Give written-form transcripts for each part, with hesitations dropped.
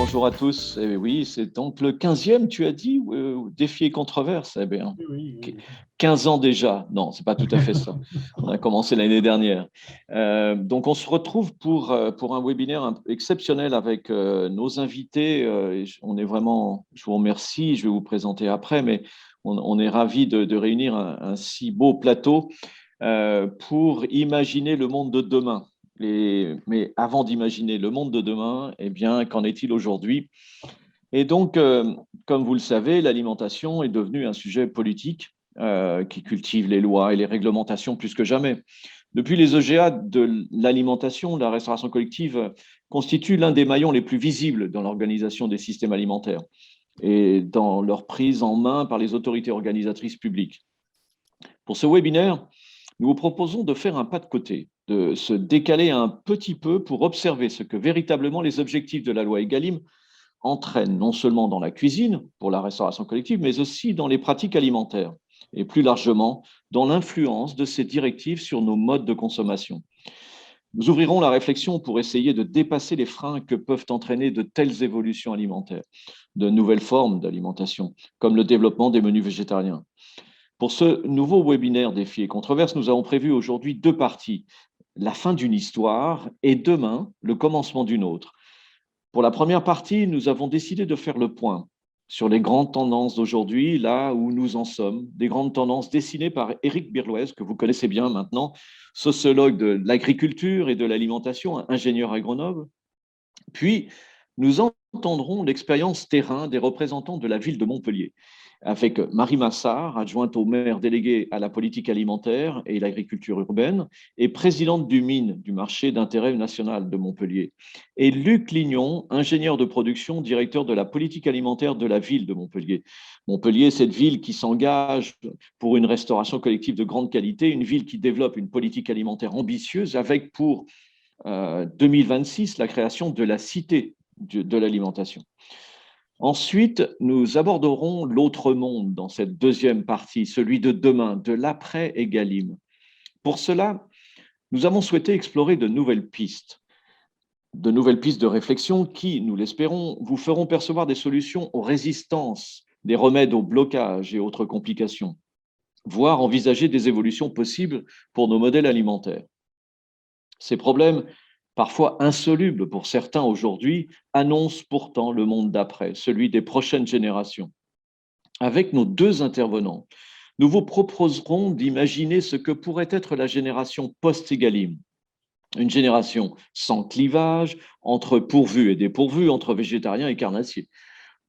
bonjour à tous. Eh oui, c'est donc le 15e, tu as dit, défi et controverse. Eh bien, Oui, oui, 15 ans déjà. Non, c'est pas tout à fait ça. On a commencé l'année dernière. Donc, on se retrouve pour un webinaire exceptionnel avec nos invités. On est vraiment, je vous remercie, je vais vous présenter après, mais on est ravis de réunir un si beau plateau pour imaginer le monde de demain. Mais avant d'imaginer le monde de demain, eh bien, qu'en est-il aujourd'hui? Et donc, comme vous le savez, l'alimentation est devenue un sujet politique qui cultive les lois et les réglementations plus que jamais. Depuis les EGA de l'alimentation, la restauration collective constitue l'un des maillons les plus visibles dans l'organisation des systèmes alimentaires et dans leur prise en main par les autorités organisatrices publiques. Pour ce webinaire, nous vous proposons de faire un pas de côté, de se décaler un petit peu pour observer ce que véritablement les objectifs de la loi Egalim entraînent, non seulement dans la cuisine, pour la restauration collective, mais aussi dans les pratiques alimentaires, et plus largement dans l'influence de ces directives sur nos modes de consommation. Nous ouvrirons la réflexion pour essayer de dépasser les freins que peuvent entraîner de telles évolutions alimentaires, de nouvelles formes d'alimentation, comme le développement des menus végétariens. Pour ce nouveau webinaire Défis et controverses, nous avons prévu aujourd'hui deux parties. La fin d'une histoire et demain, le commencement d'une autre. Pour la première partie, nous avons décidé de faire le point sur les grandes tendances d'aujourd'hui, là où nous en sommes, des grandes tendances dessinées par Éric Birloez, que vous connaissez bien maintenant, sociologue de l'agriculture et de l'alimentation, ingénieur agronome. Puis, nous entendrons l'expérience terrain des représentants de la ville de Montpellier, avec Marie Massard, adjointe au maire délégué à la politique alimentaire et l'agriculture urbaine, et présidente du MIN, du marché d'intérêt national de Montpellier, et Luc Lignon, ingénieur de production, directeur de la politique alimentaire de la ville de Montpellier. Montpellier, cette ville qui s'engage pour une restauration collective de grande qualité, une ville qui développe une politique alimentaire ambitieuse avec pour 2026 la création de la cité de l'alimentation. Ensuite, nous aborderons l'autre monde dans cette deuxième partie, celui de demain, de l'après-Egalim. Pour cela, nous avons souhaité explorer de nouvelles pistes de réflexion qui, nous l'espérons, vous feront percevoir des solutions aux résistances, des remèdes aux blocages et autres complications, voire envisager des évolutions possibles pour nos modèles alimentaires. Ces problèmes, parfois insolubles pour certains aujourd'hui, annoncent pourtant le monde d'après, celui des prochaines générations. Avec nos deux intervenants, nous vous proposerons d'imaginer ce que pourrait être la génération post-Egalim, une génération sans clivage entre pourvus et dépourvus, entre végétariens et carnassiers.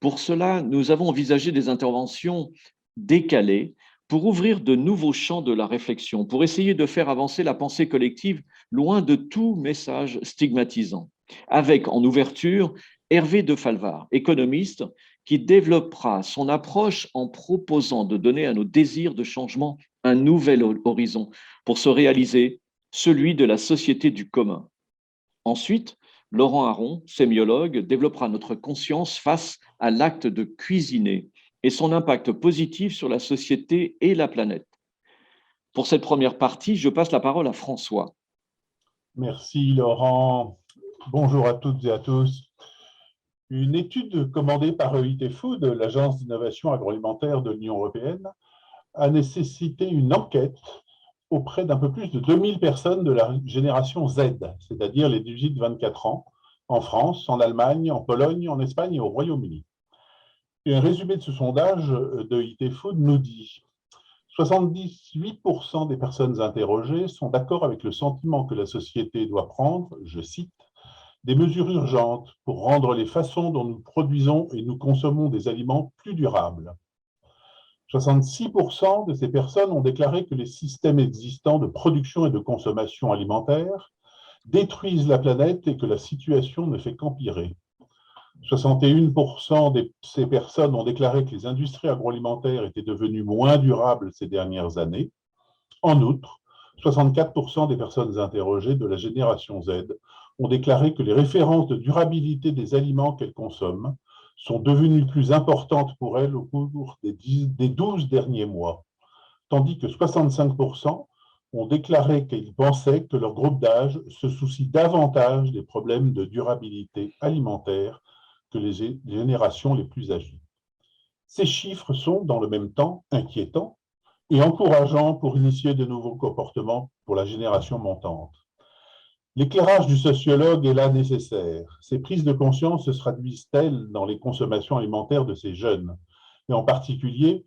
Pour cela, nous avons envisagé des interventions décalées pour ouvrir de nouveaux champs de la réflexion, pour essayer de faire avancer la pensée collective loin de tout message stigmatisant. Avec en ouverture Hervé de Falvar, économiste, qui développera son approche en proposant de donner à nos désirs de changement un nouvel horizon pour se réaliser, celui de la société du commun. Ensuite, Laurent Aron, sémiologue, développera notre conscience face à l'acte de cuisiner et son impact positif sur la société et la planète. Pour cette première partie, je passe la parole à François. merci Laurent. Bonjour à toutes et à tous. Une étude commandée par EIT Food, l'Agence d'innovation agroalimentaire de l'Union européenne, a nécessité une enquête auprès d'un peu plus de 2000 personnes de la génération Z, c'est-à-dire les 18-24 ans, en France, en Allemagne, en Pologne, en Espagne et au Royaume-Uni. Et un résumé de ce sondage de EIT Food nous dit 78% des personnes interrogées sont d'accord avec le sentiment que la société doit prendre, je cite, des mesures urgentes pour rendre les façons dont nous produisons et nous consommons des aliments plus durables. 66% de ces personnes ont déclaré que les systèmes existants de production et de consommation alimentaire détruisent la planète et que la situation ne fait qu'empirer. 61% de ces personnes ont déclaré que les industries agroalimentaires étaient devenues moins durables ces dernières années. En outre, 64% des personnes interrogées de la génération Z ont déclaré que les références de durabilité des aliments qu'elles consomment sont devenues plus importantes pour elles au cours des 12 derniers mois, tandis que 65% ont déclaré qu'ils pensaient que leur groupe d'âge se soucie davantage des problèmes de durabilité alimentaire que les générations les plus âgées. Ces chiffres sont, dans le même temps, inquiétants et encourageants pour initier de nouveaux comportements pour la génération montante. L'éclairage du sociologue est là nécessaire. Ces prises de conscience se traduisent-elles dans les consommations alimentaires de ces jeunes? Et en particulier,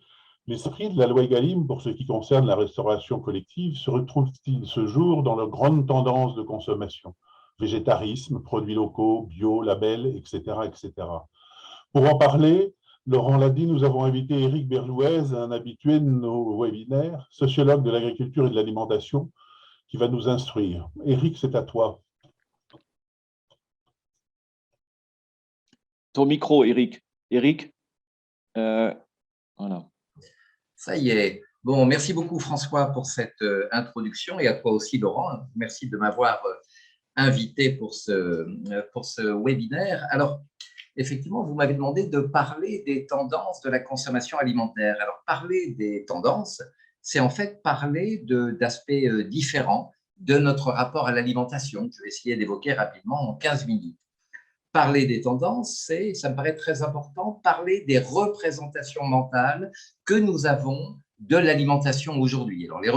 l'esprit de la loi Egalim, pour ce qui concerne la restauration collective, se retrouve-t-il ce jour dans leurs grandes tendances de consommation? Végétarisme, produits locaux, bio, labels, etc., etc. Pour en parler, Laurent l'a dit, nous avons invité Éric Berlouez, un habitué de nos webinaires, sociologue de l'agriculture et de l'alimentation, qui va nous instruire. Éric, c'est à toi. Ton micro, Éric. Éric, voilà. Ça y est. Bon, merci beaucoup François pour cette introduction et à toi aussi Laurent. Merci de m'avoir invité pour ce webinaire. Alors, effectivement, vous m'avez demandé de parler des tendances de la consommation alimentaire. Alors, parler des tendances, c'est en fait parler d'aspects différents de notre rapport à l'alimentation. Je vais essayer d'évoquer rapidement en 15 minutes. Parler des tendances, ça me paraît très important, parler des représentations mentales que nous avons de l'alimentation aujourd'hui. Alors, les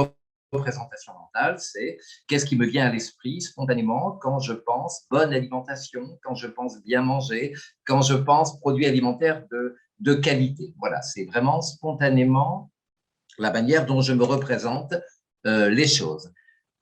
représentations mentales, c'est qu'est-ce qui me vient à l'esprit spontanément quand je pense bonne alimentation, quand je pense bien manger, quand je pense produits alimentaires de qualité. Voilà, c'est vraiment spontanément la manière dont je me représente les choses.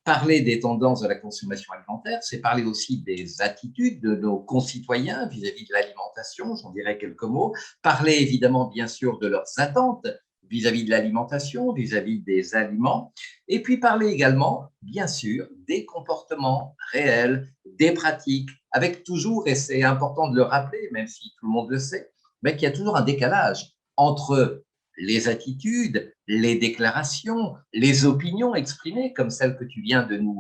Parler des tendances de la consommation alimentaire, c'est parler aussi des attitudes de nos concitoyens vis-à-vis de l'alimentation, j'en dirai quelques mots. Parler évidemment, bien sûr, de leurs attentes vis-à-vis de l'alimentation, vis-à-vis des aliments. Et puis parler également, bien sûr, des comportements réels, des pratiques, avec toujours, et c'est important de le rappeler, même si tout le monde le sait, mais qu'il y a toujours un décalage entre les attitudes, les déclarations, les opinions exprimées, comme celle que tu viens de nous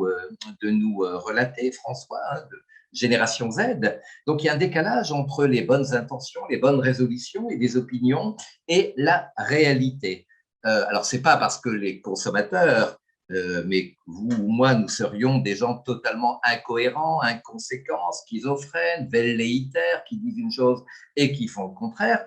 relater, François, hein, de Génération Z. Donc, il y a un décalage entre les bonnes intentions, les bonnes résolutions et les opinions et la réalité. Alors, ce n'est pas parce que les consommateurs, mais vous ou moi, nous serions des gens totalement incohérents, inconséquents, schizophrènes, velléitaires, qui disent une chose et qui font le contraire.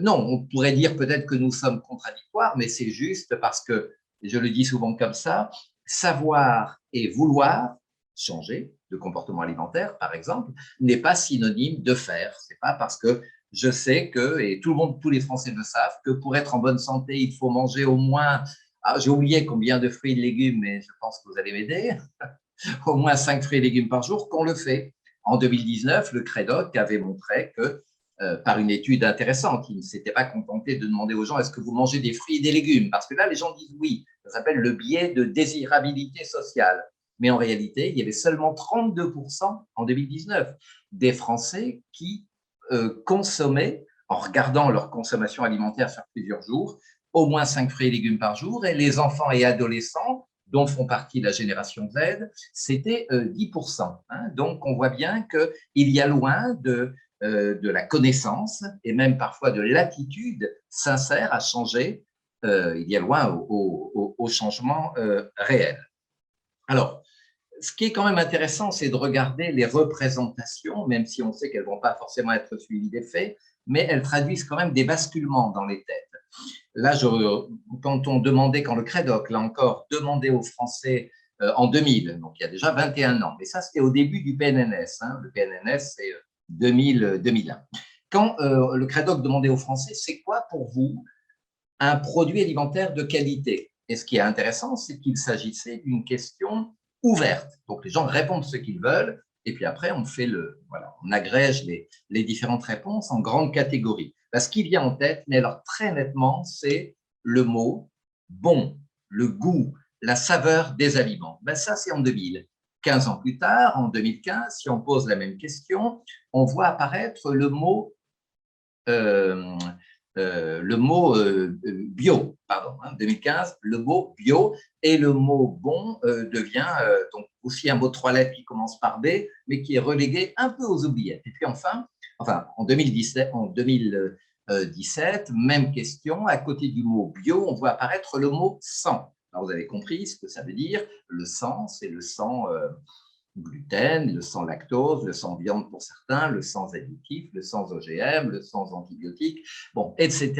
Non, on pourrait dire peut-être que nous sommes contradictoires, mais c'est juste parce que, je le dis souvent comme ça, savoir et vouloir changer de comportement alimentaire, par exemple, n'est pas synonyme de faire. Ce n'est pas parce que je sais que, et tout le monde, tous les Français le savent, que pour être en bonne santé, il faut manger au moins, j'ai oublié combien de fruits et de légumes, mais je pense que vous allez m'aider, au moins 5 fruits et légumes par jour, qu'on le fait. En 2019, le Crédoc avait montré que par une étude intéressante. Il ne s'était pas contenté de demander aux gens est-ce que vous mangez des fruits et des légumes? Parce que là, les gens disent oui. Ça s'appelle le biais de désirabilité sociale. Mais en réalité, il y avait seulement 32% en 2019 des Français qui consommaient, en regardant leur consommation alimentaire sur plusieurs jours, au moins 5 fruits et légumes par jour. Et les enfants et adolescents, dont font partie la génération Z, c'était 10%. Hein. Donc, on voit bien qu'il y a loin de la connaissance et même parfois de l'attitude sincère à changer, il y a loin au changement réel. Alors, ce qui est quand même intéressant, c'est de regarder les représentations, même si on sait qu'elles ne vont pas forcément être suivies des faits, mais elles traduisent quand même des basculements dans les têtes. Là, quand on demandait, quand le Crédoc, là encore, demandait aux Français en 2000, donc il y a déjà 21 ans, mais ça c'était au début du PNNS, hein, le PNNS c'est 2001. Quand le Crédoc demandait aux Français, c'est quoi pour vous un produit alimentaire de qualité? Et ce qui est intéressant, c'est qu'il s'agissait d'une question ouverte. Donc les gens répondent ce qu'ils veulent, et puis après on fait on agrège les différentes réponses en grandes catégories. Ce qui vient en tête, mais alors très nettement, c'est le mot bon, le goût, la saveur des aliments. Ça, c'est en 2000. 15 ans plus tard, en 2015, si on pose la même question, on voit apparaître le mot bio, pardon, 2015, le mot bio, et le mot bon devient donc aussi un mot de 3 lettres qui commence par B, mais qui est relégué un peu aux oubliettes. Et puis enfin en 2017, même question, à côté du mot bio, on voit apparaître le mot sang. Alors vous avez compris ce que ça veut dire. Le sang, c'est le sang gluten, le sans lactose, le sans viande pour certains, le sans additifs, le sans OGM, le sans antibiotiques, bon, etc.,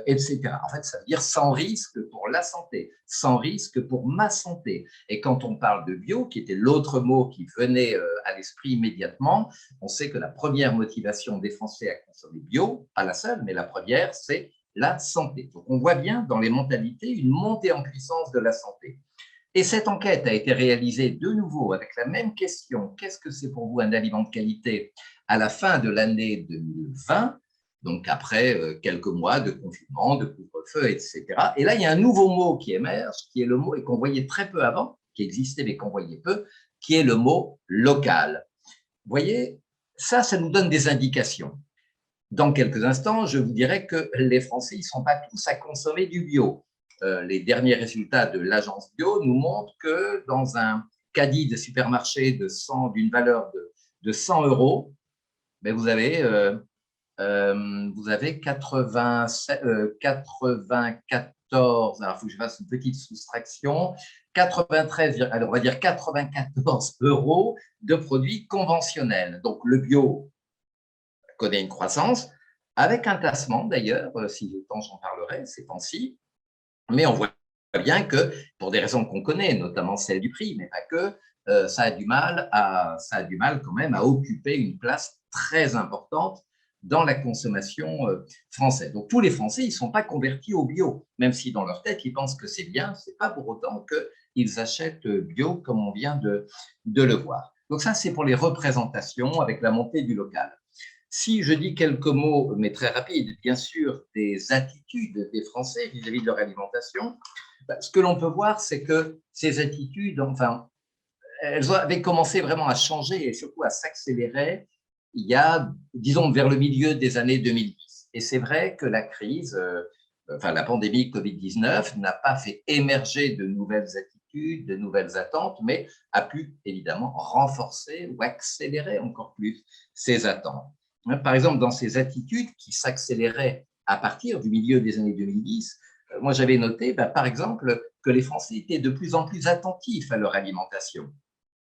etc. En fait, ça veut dire sans risque pour la santé, sans risque pour ma santé. Et quand on parle de bio, qui était l'autre mot qui venait à l'esprit immédiatement, on sait que la première motivation des Français à consommer bio, pas la seule, mais la première, c'est la santé. Donc, on voit bien dans les mentalités une montée en puissance de la santé. Et cette enquête a été réalisée de nouveau avec la même question, qu'est-ce que c'est pour vous un aliment de qualité à la fin de l'année 2020, donc après quelques mois de confinement, de couvre-feu, etc. Et là, il y a un nouveau mot qui émerge, qui est le mot, et qu'on voyait très peu avant, qui existait mais qu'on voyait peu, qui est le mot local. Vous voyez, ça nous donne des indications. Dans quelques instants, je vous dirai que les Français, ils ne sont pas tous à consommer du bio. Les derniers résultats de l'agence bio nous montrent que dans un caddie de supermarché d'une valeur de 100 euros, ben vous avez 94, alors il faut que je fasse une petite soustraction, 93, alors on va dire 94 euros de produits conventionnels. Donc le bio connaît une croissance, avec un tassement d'ailleurs, si j'ai le temps, j'en parlerai ces temps-ci, mais on voit bien que, pour des raisons qu'on connaît, notamment celle du prix, mais pas que, ça a du mal quand même à occuper une place très importante dans la consommation française. Donc tous les Français, ils ne sont pas convertis au bio, même si dans leur tête, ils pensent que c'est bien, ce n'est pas pour autant qu'ils achètent bio comme on vient de le voir. Donc ça, c'est pour les représentations avec la montée du local. Si je dis quelques mots, mais très rapides, bien sûr, des attitudes des Français vis-à-vis de leur alimentation, ce que l'on peut voir, c'est que ces attitudes, enfin, elles avaient commencé vraiment à changer et surtout à s'accélérer il y a, disons, vers le milieu des années 2010. Et c'est vrai que la crise, la pandémie Covid-19 n'a pas fait émerger de nouvelles attitudes, de nouvelles attentes, mais a pu évidemment renforcer ou accélérer encore plus ces attentes. Par exemple, dans ces attitudes qui s'accéléraient à partir du milieu des années 2010, moi j'avais noté, par exemple, que les Français étaient de plus en plus attentifs à leur alimentation.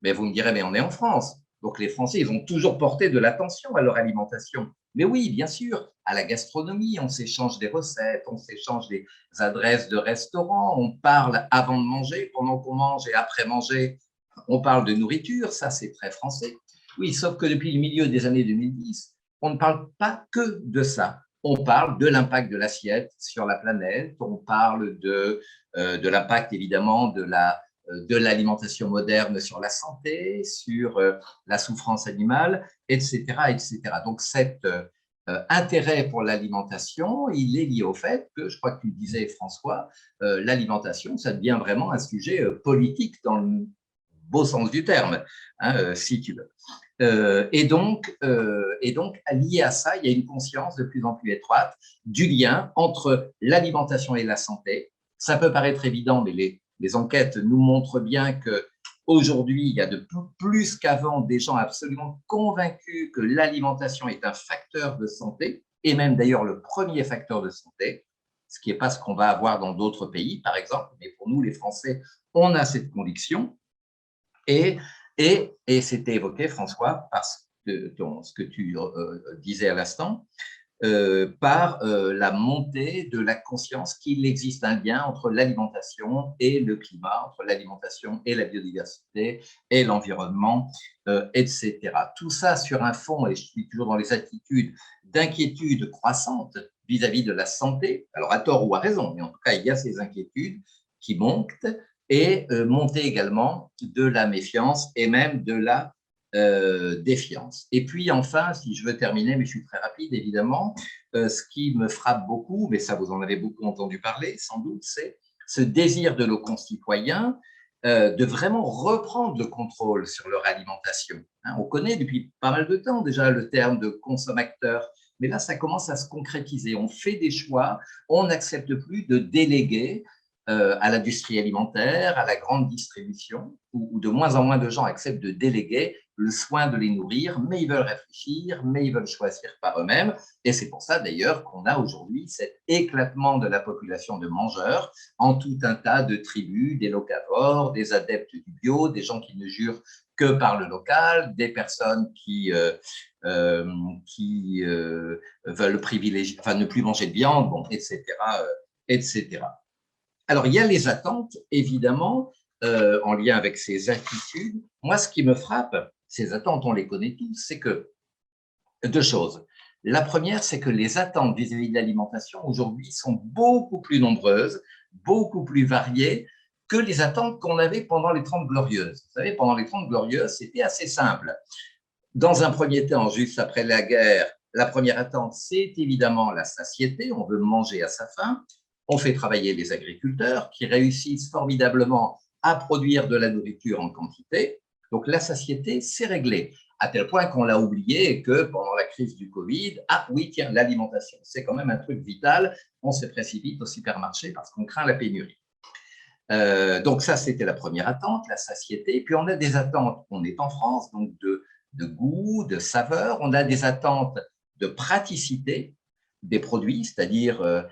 Mais vous me direz, mais on est en France. Donc les Français, ils ont toujours porté de l'attention à leur alimentation. Mais oui, bien sûr, à la gastronomie, on s'échange des recettes, on s'échange des adresses de restaurants, on parle avant de manger, pendant qu'on mange et après manger, on parle de nourriture, ça c'est très français. Oui, sauf que depuis le milieu des années 2010, on ne parle pas que de ça. On parle de l'impact de l'assiette sur la planète, on parle de l'impact évidemment de l'alimentation moderne sur la santé, sur la souffrance animale, etc., etc. Donc, cet intérêt pour l'alimentation, il est lié au fait que, je crois que tu le disais, François, l'alimentation, ça devient vraiment un sujet politique dans le beau sens du terme, hein, si tu veux. Et donc, lié à ça, il y a une conscience de plus en plus étroite du lien entre l'alimentation et la santé. Ça peut paraître évident, mais les enquêtes nous montrent bien qu'aujourd'hui, il y a de plus qu'avant des gens absolument convaincus que l'alimentation est un facteur de santé, et même d'ailleurs le premier facteur de santé, ce qui n'est pas ce qu'on va avoir dans d'autres pays, par exemple, mais pour nous, les Français, on a cette conviction. Et c'était évoqué, François, par ce que tu disais à l'instant, par la montée de la conscience qu'il existe un lien entre l'alimentation et le climat, entre l'alimentation et la biodiversité et l'environnement, etc. Tout ça sur un fond, et je suis toujours dans les attitudes d'inquiétude croissante vis-à-vis de la santé, alors à tort ou à raison, mais en tout cas, il y a ces inquiétudes qui montent, et montée également de la méfiance et même de la défiance. Et puis enfin, si je veux terminer, mais je suis très rapide évidemment, ce qui me frappe beaucoup, mais ça vous en avez beaucoup entendu parler sans doute, c'est ce désir de nos concitoyens de vraiment reprendre le contrôle sur leur alimentation. Hein, on connaît depuis pas mal de temps déjà le terme de consommateur, mais là ça commence à se concrétiser. On fait des choix, on n'accepte plus de déléguer à l'industrie alimentaire, à la grande distribution, où de moins en moins de gens acceptent de déléguer le soin de les nourrir, mais ils veulent réfléchir, mais ils veulent choisir par eux-mêmes. Et c'est pour ça d'ailleurs qu'on a aujourd'hui cet éclatement de la population de mangeurs en tout un tas de tribus, des locavores, des adeptes du bio, des gens qui ne jurent que par le local, des personnes qui veulent privilégier, enfin ne plus manger de viande, bon, etc. Alors, il y a les attentes, évidemment, en lien avec ces attitudes. Moi, ce qui me frappe, ces attentes, on les connaît tous, c'est que deux choses. La première, c'est que les attentes vis-à-vis de l'alimentation aujourd'hui sont beaucoup plus nombreuses, beaucoup plus variées que les attentes qu'on avait pendant les 30 Glorieuses. Vous savez, pendant les 30 Glorieuses, c'était assez simple. Dans un premier temps, juste après la guerre, la première attente, c'est évidemment la satiété. On veut manger à sa faim. On fait travailler les agriculteurs qui réussissent formidablement à produire de la nourriture en quantité. Donc, la satiété, c'est réglé, à tel point qu'on l'a oublié et que pendant la crise du Covid, ah oui, tiens, l'alimentation, c'est quand même un truc vital. On se précipite au supermarché parce qu'on craint la pénurie. Donc, ça, c'était la première attente, la satiété. Puis, on a des attentes, on est en France, donc de goût, de saveur. On a des attentes de praticité des produits, c'est-à-dire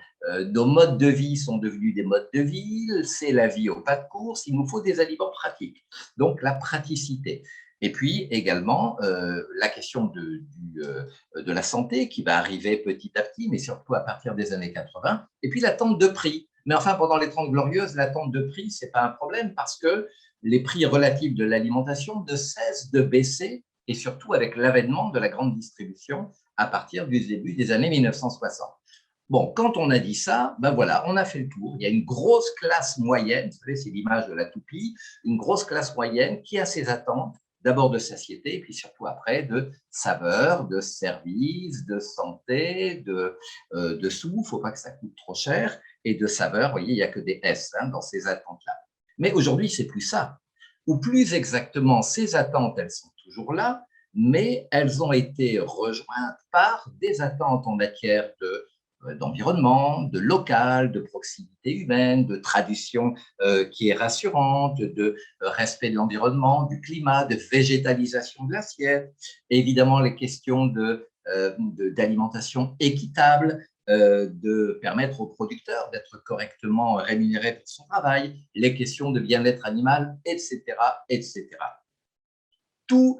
nos modes de vie sont devenus des modes de vie, c'est la vie au pas de course, il nous faut des aliments pratiques. Donc, la praticité. Et puis également, la question de la santé qui va arriver petit à petit, mais surtout à partir des années 80. Et puis, l'attente de prix. Mais enfin, pendant les 30 Glorieuses, l'attente de prix, ce n'est pas un problème parce que les prix relatifs de l'alimentation ne cessent de baisser et surtout avec l'avènement de la grande distribution à partir du début des années 1960. Bon, quand on a dit ça, ben voilà, on a fait le tour. Il y a une grosse classe moyenne, vous savez, c'est l'image de la toupie, une grosse classe moyenne qui a ses attentes, d'abord de satiété, et puis surtout après de saveur, de service, de santé, de sous, il ne faut pas que ça coûte trop cher, et de saveur, vous voyez, il n'y a que des S dans ces attentes-là. Mais aujourd'hui, c'est plus ça. Ou plus exactement, ces attentes, elles sont toujours là, mais elles ont été rejointes par des attentes en matière d'environnement, de local, de proximité humaine, de tradition qui est rassurante, de respect de l'environnement, du climat, de végétalisation de l'assiette, évidemment les questions d'alimentation équitable, de permettre aux producteurs d'être correctement rémunérés pour son travail, les questions de bien-être animal, etc., etc. Tout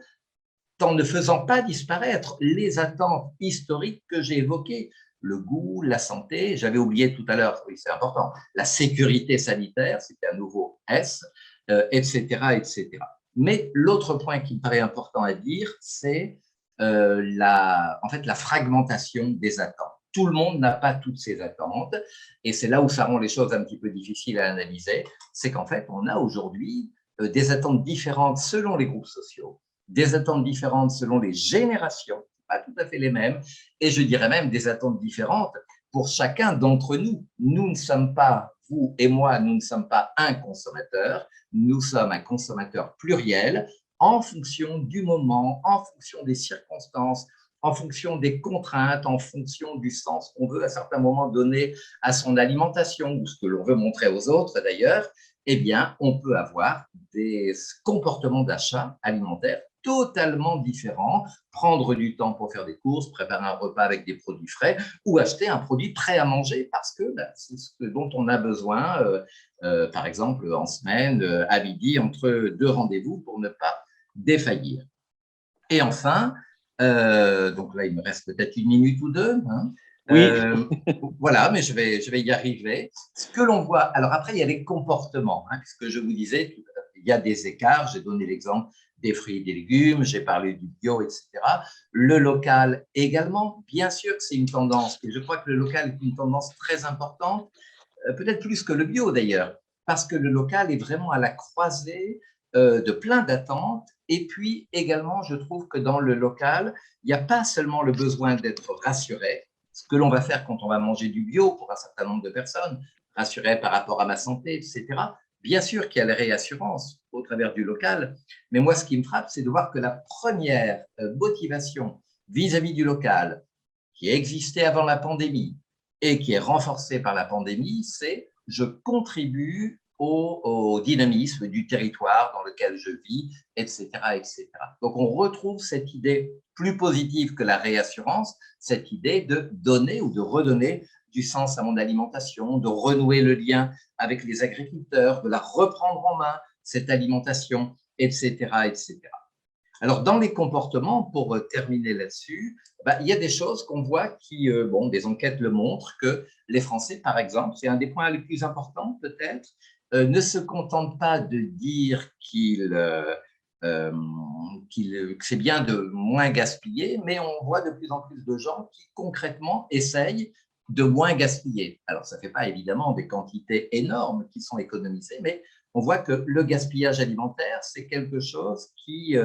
en ne faisant pas disparaître les attentes historiques que j'ai évoquées, le goût, la santé, j'avais oublié tout à l'heure, oui c'est important, la sécurité sanitaire, c'était un nouveau S, etc., etc. Mais l'autre point qui me paraît important à dire, c'est en fait, la fragmentation des attentes. Tout le monde n'a pas toutes ces attentes, et c'est là où ça rend les choses un petit peu difficiles à analyser, c'est qu'en fait, on a aujourd'hui des attentes différentes selon les groupes sociaux, des attentes différentes selon les générations, pas tout à fait les mêmes, et je dirais même des attentes différentes pour chacun d'entre nous. Nous ne sommes pas, vous et moi, nous ne sommes pas un consommateur, nous sommes un consommateur pluriel en fonction du moment, en fonction des circonstances, en fonction des contraintes, en fonction du sens qu'on veut à certains moments donner à son alimentation ou ce que l'on veut montrer aux autres d'ailleurs, eh bien, on peut avoir des comportements d'achat alimentaire totalement différents, prendre du temps pour faire des courses, préparer un repas avec des produits frais ou acheter un produit prêt à manger parce que c'est ce dont on a besoin, par exemple en semaine, à midi, entre deux rendez-vous pour ne pas défaillir. Et enfin, donc là il me reste peut-être une minute ou deux, hein, Oui. voilà, mais je vais y arriver. Ce que l'on voit, alors après, il y a les comportements, hein, puisque je vous disais, il y a des écarts, j'ai donné l'exemple des fruits et des légumes, j'ai parlé du bio, etc. Le local également, bien sûr que c'est une tendance, et je crois que le local est une tendance très importante, peut-être plus que le bio d'ailleurs, parce que le local est vraiment à la croisée de plein d'attentes. Et puis également, je trouve que dans le local, il n'y a pas seulement le besoin d'être rassuré, ce que l'on va faire quand on va manger du bio pour un certain nombre de personnes, rassuré par rapport à ma santé, etc. Bien sûr qu'il y a la réassurance au travers du local, mais moi, ce qui me frappe, c'est de voir que la première motivation vis-à-vis du local qui existait avant la pandémie et qui est renforcée par la pandémie, c'est je contribue au dynamisme du territoire dans lequel je vis, etc., etc. Donc, on retrouve cette idée plus positive que la réassurance, cette idée de donner ou de redonner du sens à mon alimentation, de renouer le lien avec les agriculteurs, de la reprendre en main, cette alimentation, etc., etc. Alors, dans les comportements, pour terminer là-dessus, il y a des choses qu'on voit qui, des enquêtes le montrent, que les Français, par exemple, c'est un des points les plus importants peut-être, ne se contentent pas de dire que c'est bien de moins gaspiller, mais on voit de plus en plus de gens qui concrètement essayent de moins gaspiller. Alors, ça ne fait pas évidemment des quantités énormes qui sont économisées, mais on voit que le gaspillage alimentaire, c'est quelque chose qui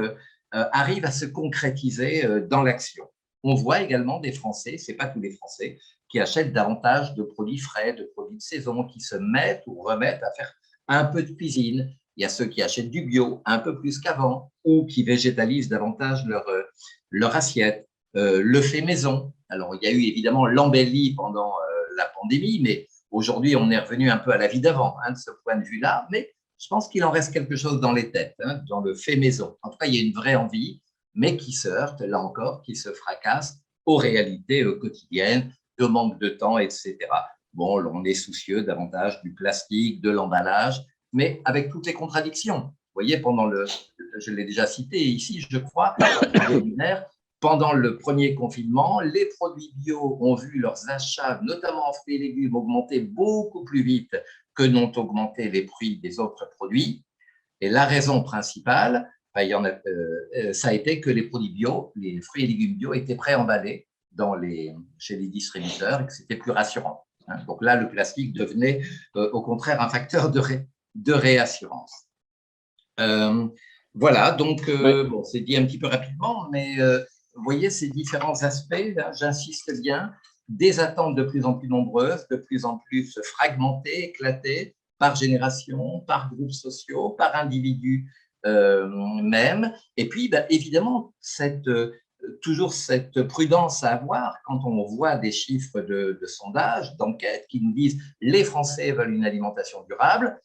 arrive à se concrétiser dans l'action. On voit également des Français, ce n'est pas tous les Français, qui achètent davantage de produits frais, de produits de saison, qui se mettent ou remettent à faire un peu de cuisine. Il y a ceux qui achètent du bio un peu plus qu'avant ou qui végétalisent davantage leur assiette. Le fait maison. Alors, il y a eu évidemment l'embellie pendant la pandémie, mais aujourd'hui, on est revenu un peu à la vie d'avant, de ce point de vue-là. Mais je pense qu'il en reste quelque chose dans les têtes, dans le fait maison. En tout cas, il y a une vraie envie, mais qui se heurte, là encore, qui se fracasse aux réalités quotidiennes, de manque de temps, etc. Bon, on est soucieux davantage du plastique, de l'emballage, mais avec toutes les contradictions. Vous voyez, je l'ai déjà cité ici, je crois, le webinaire, pendant le premier confinement, les produits bio ont vu leurs achats, notamment en fruits et légumes, augmenter beaucoup plus vite que n'ont augmenté les prix des autres produits. Et la raison principale, ça a été que les produits bio, les fruits et légumes bio étaient préemballés chez les distributeurs et que c'était plus rassurant. Donc là, le plastique devenait au contraire un facteur de réassurance. Voilà, donc c'est dit un petit peu rapidement, mais vous voyez ces différents aspects, là, j'insiste bien, des attentes de plus en plus nombreuses, de plus en plus fragmentées, éclatées, par génération, par groupes sociaux, par individus même. Et puis, évidemment, toujours cette prudence à avoir quand on voit des chiffres de sondage, d'enquête qui nous disent « les Français veulent une alimentation durable ».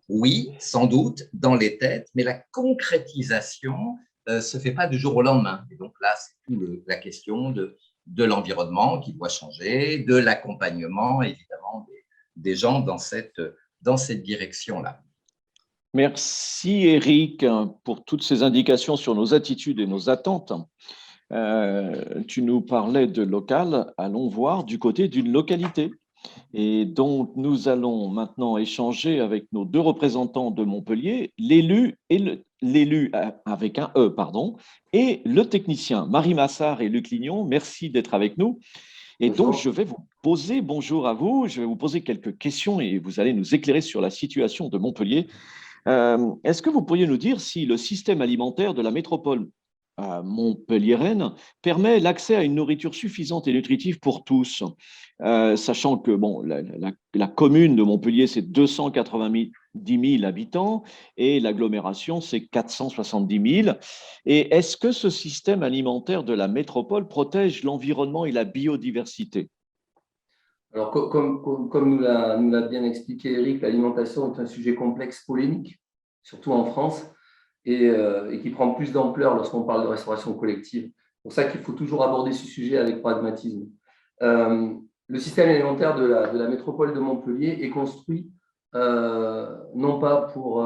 Oui, sans doute, dans les têtes, mais la concrétisation ne se fait pas du jour au lendemain. Et donc là, c'est tout la question de l'environnement qui doit changer, de l'accompagnement, évidemment, des gens dans cette direction-là. Merci Eric pour toutes ces indications sur nos attitudes et nos attentes. Tu nous parlais de local, allons voir du côté d'une localité. Et donc, nous allons maintenant échanger avec nos deux représentants de Montpellier, l'élu avec un E, pardon, et le technicien, Marie Massard et Luc Lignon. Merci d'être avec nous. Et donc, je vais vous poser, bonjour à vous, je vais vous poser quelques questions et vous allez nous éclairer sur la situation de Montpellier. Est-ce que vous pourriez nous dire si le système alimentaire de la métropole montpelliéraine permet l'accès à une nourriture suffisante et nutritive pour tous, sachant que la commune de Montpellier, c'est 290 000 habitants et l'agglomération, c'est 470 000. Et est-ce que ce système alimentaire de la métropole protège l'environnement et la biodiversité? Alors, comme nous l'a bien expliqué Eric, l'alimentation est un sujet complexe, polémique, surtout en France, et qui prend plus d'ampleur lorsqu'on parle de restauration collective. C'est pour ça qu'il faut toujours aborder ce sujet avec pragmatisme. Le système alimentaire de la métropole de Montpellier est construit non pas pour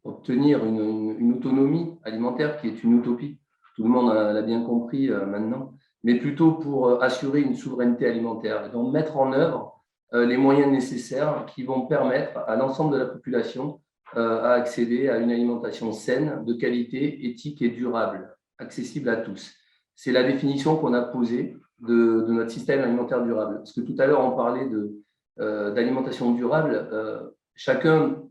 obtenir une autonomie alimentaire qui est une utopie, tout le monde l'a bien compris maintenant, mais plutôt pour assurer une souveraineté alimentaire et donc mettre en œuvre les moyens nécessaires qui vont permettre à l'ensemble de la population à accéder à une alimentation saine, de qualité, éthique et durable, accessible à tous. C'est la définition qu'on a posée de notre système alimentaire durable. Parce que tout à l'heure, on parlait d'alimentation durable. Chacune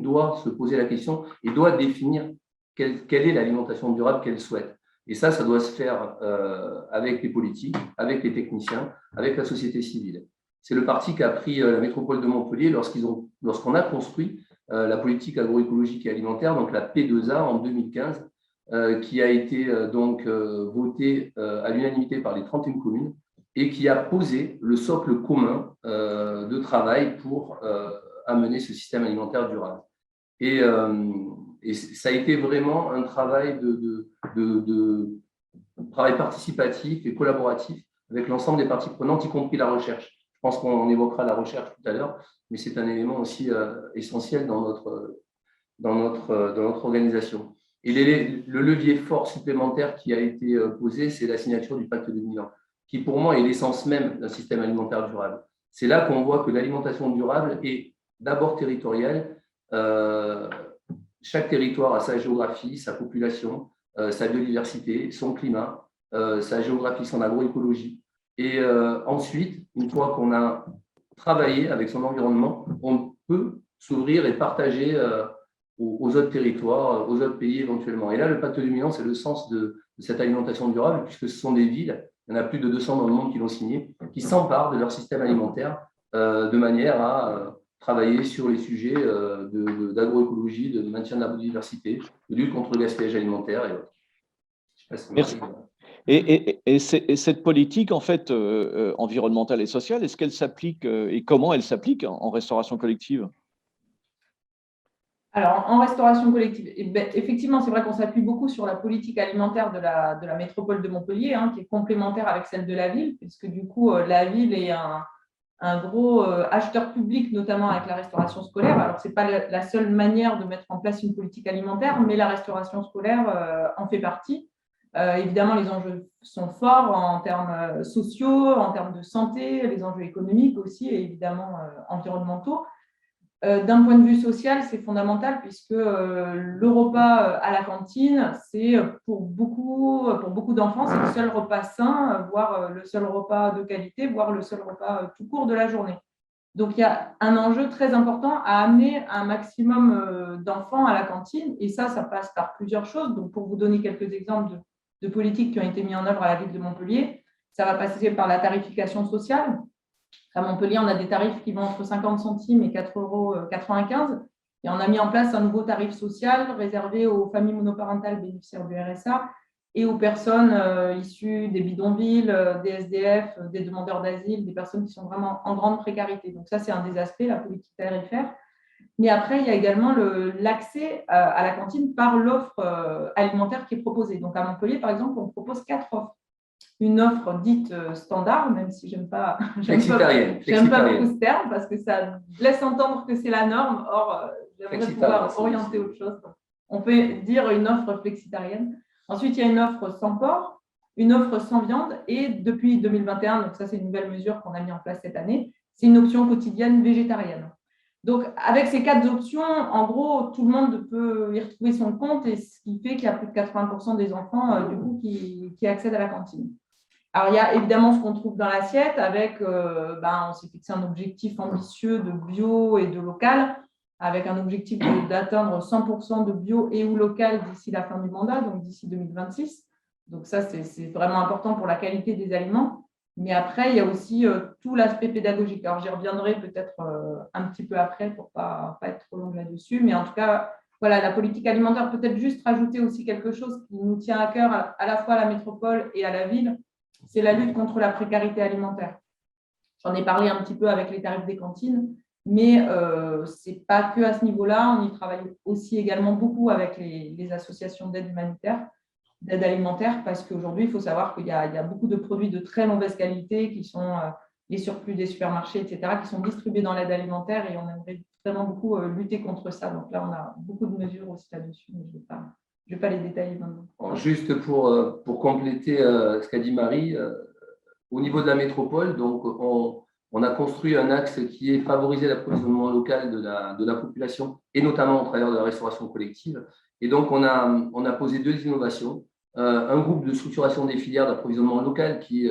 doit se poser la question et doit définir quelle est l'alimentation durable qu'elle souhaite. Et ça doit se faire avec les politiques, avec les techniciens, avec la société civile. C'est le parti qu'a pris la métropole de Montpellier lorsqu'on a construit la politique agroécologique et alimentaire, donc la P2A en 2015, qui a été votée à l'unanimité par les 31 communes et qui a posé le socle commun de travail pour amener ce système alimentaire durable. Et ça a été vraiment un travail travail participatif et collaboratif avec l'ensemble des parties prenantes, y compris la recherche. Je pense qu'on évoquera la recherche tout à l'heure, mais c'est un élément aussi essentiel dans dans notre organisation. Et le levier fort supplémentaire qui a été posé, c'est la signature du pacte de Milan, qui pour moi est l'essence même d'un système alimentaire durable. C'est là qu'on voit que l'alimentation durable est d'abord territoriale. Chaque territoire a sa géographie, sa population, sa biodiversité, son climat, sa géographie, son agroécologie. Et ensuite, une fois qu'on a travaillé avec son environnement, on peut s'ouvrir et partager aux autres territoires, aux autres pays éventuellement. Et là, le pacte de Milan, c'est le sens de cette alimentation durable, puisque ce sont des villes, il y en a plus de 200 dans le monde qui l'ont signé, qui s'emparent de leur système alimentaire de manière à travailler sur les sujets d'agroécologie, de maintien de la biodiversité, de lutte contre le gaspillage alimentaire et autres. Merci. Et cette politique, en fait, environnementale et sociale, est-ce qu'elle s'applique et comment elle s'applique en restauration collective? Alors, en restauration collective, effectivement, c'est vrai qu'on s'appuie beaucoup sur la politique alimentaire de la métropole de Montpellier, qui est complémentaire avec celle de la ville, puisque du coup, la ville est un gros acheteur public, notamment avec la restauration scolaire. Alors, ce n'est pas la seule manière de mettre en place une politique alimentaire, mais la restauration scolaire en fait partie. Évidemment, les enjeux sont forts en termes sociaux, en termes de santé, les enjeux économiques aussi, et évidemment environnementaux. D'un point de vue social, c'est fondamental puisque le repas à la cantine, c'est pour beaucoup d'enfants, c'est le seul repas sain, voire le seul repas de qualité, voire le seul repas tout court de la journée. Donc, il y a un enjeu très important à amener un maximum d'enfants à la cantine. Et ça passe par plusieurs choses. Donc, pour vous donner quelques exemples de politiques qui ont été mis en œuvre à la ville de Montpellier, ça va passer par la tarification sociale. À Montpellier, on a des tarifs qui vont entre 50 centimes et 4,95 €. Et on a mis en place un nouveau tarif social réservé aux familles monoparentales bénéficiaires du RSA et aux personnes issues des bidonvilles, des SDF, des demandeurs d'asile, des personnes qui sont vraiment en grande précarité. Donc ça, c'est un des aspects, la politique tarifaire. Mais après, il y a également l'accès à la cantine par l'offre alimentaire qui est proposée. Donc à Montpellier, par exemple, on propose 4 offres. Une offre dite standard, même si j'aime pas beaucoup ce terme parce que ça laisse entendre que c'est la norme. Or, j'aimerais pouvoir orienter autre chose. On peut dire une offre flexitarienne. Ensuite, il y a une offre sans porc, une offre sans viande et depuis 2021, donc ça c'est une nouvelle mesure qu'on a mis en place cette année, c'est une option quotidienne végétarienne. Donc, avec ces 4 options, en gros, tout le monde peut y retrouver son compte et ce qui fait qu'il y a plus de 80% des enfants du coup, qui accèdent à la cantine. Alors, il y a évidemment ce qu'on trouve dans l'assiette avec, on s'est fixé un objectif ambitieux de bio et de local, avec un objectif d'atteindre 100% de bio et ou local d'ici la fin du mandat, donc d'ici 2026. Donc ça, c'est vraiment important pour la qualité des aliments. Mais après, il y a aussi tout l'aspect pédagogique. Alors, j'y reviendrai peut-être un petit peu après pour pas être trop longue là-dessus. Mais en tout cas, voilà, la politique alimentaire, peut-être juste rajouter aussi quelque chose qui nous tient à cœur à la fois à la métropole et à la ville, c'est la lutte contre la précarité alimentaire. J'en ai parlé un petit peu avec les tarifs des cantines, mais ce n'est pas que à ce niveau-là. On y travaille aussi également beaucoup avec les associations d'aide humanitaire, d'aide alimentaire, parce qu'aujourd'hui, il faut savoir qu'il y a beaucoup de produits de très mauvaise qualité qui sont les surplus des supermarchés, etc., qui sont distribués dans l'aide alimentaire et on aimerait vraiment beaucoup lutter contre ça. Donc là, on a beaucoup de mesures aussi là-dessus, mais je ne vais pas les détailler maintenant. Juste pour compléter ce qu'a dit Marie, au niveau de la métropole, donc on a construit un axe qui est favoriser l'approvisionnement local de la population et notamment au travers de la restauration collective. Et donc, on a posé 2 innovations. Un groupe de structuration des filières d'approvisionnement local qui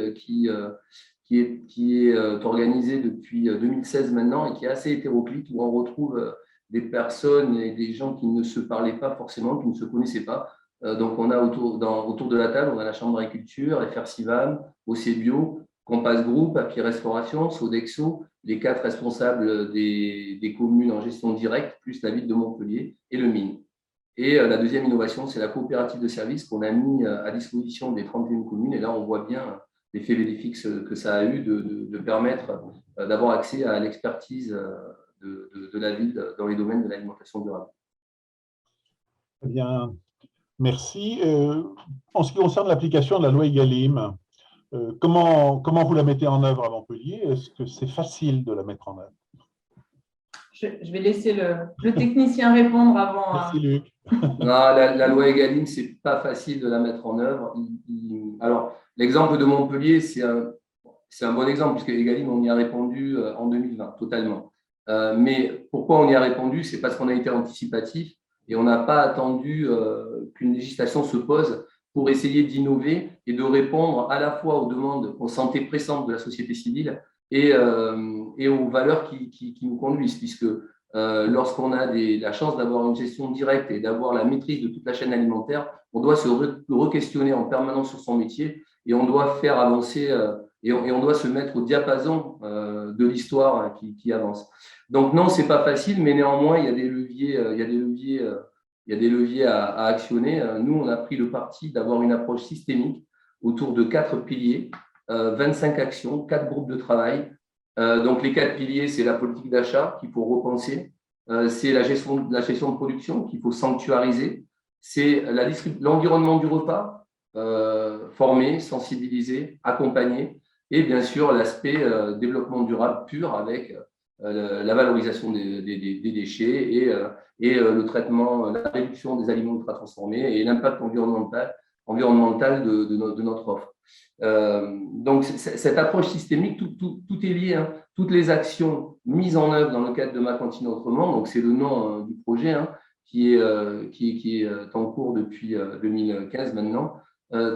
est organisé depuis 2016 maintenant et qui est assez hétéroclite, où on retrouve des personnes et des gens qui ne se parlaient pas forcément, qui ne se connaissaient pas. Donc, on a autour de la table, on a la Chambre d'agriculture, FR-Civam, OCBio, Compass Group, Happy Restauration, Sodexo, les 4 responsables des communes en gestion directe, plus la ville de Montpellier et le MIN. Et la deuxième innovation, c'est la coopérative de services qu'on a mis à disposition des 31 communes. Et là, on voit bien l'effet bénéfique que ça a eu de permettre d'avoir accès à l'expertise de la ville dans les domaines de l'alimentation durable. Très bien, merci. En ce qui concerne l'application de la loi Egalim, comment vous la mettez en œuvre à Montpellier? Est-ce que c'est facile de la mettre en œuvre? Je vais laisser le technicien répondre avant. Merci Luc. Non, la loi Egalim, ce n'est pas facile de la mettre en œuvre. Alors, l'exemple de Montpellier, c'est un bon exemple, puisque Egalim, on y a répondu en 2020, totalement. Mais pourquoi on y a répondu? C'est parce qu'on a été anticipatif et on n'a pas attendu qu'une législation se pose pour essayer d'innover et de répondre à la fois aux demandes qu'on sentait pressantes de la société civile et aux valeurs qui nous conduisent, puisque lorsqu'on a la chance d'avoir une gestion directe et d'avoir la maîtrise de toute la chaîne alimentaire, on doit se re-questionner en permanence sur son métier et on doit faire avancer et on doit se mettre au diapason de l'histoire qui avance. Donc non, c'est pas facile, mais néanmoins, il y a des leviers à actionner. Nous, on a pris le parti d'avoir une approche systémique autour de 4 piliers, 25 actions, 4 groupes de travail. Donc, les 4 piliers, c'est la politique d'achat qu'il faut repenser, c'est la gestion de production qu'il faut sanctuariser, c'est l'environnement du repas, former, sensibiliser, accompagner, et bien sûr l'aspect développement durable pur avec la valorisation des déchets et le traitement, la réduction des aliments ultra transformés et l'impact environnemental de notre offre. Donc, cette approche systémique, tout est lié. Hein. Toutes les actions mises en œuvre dans le cadre de Ma Cantine Autrement, donc c'est le nom du projet qui est en cours depuis 2015 maintenant.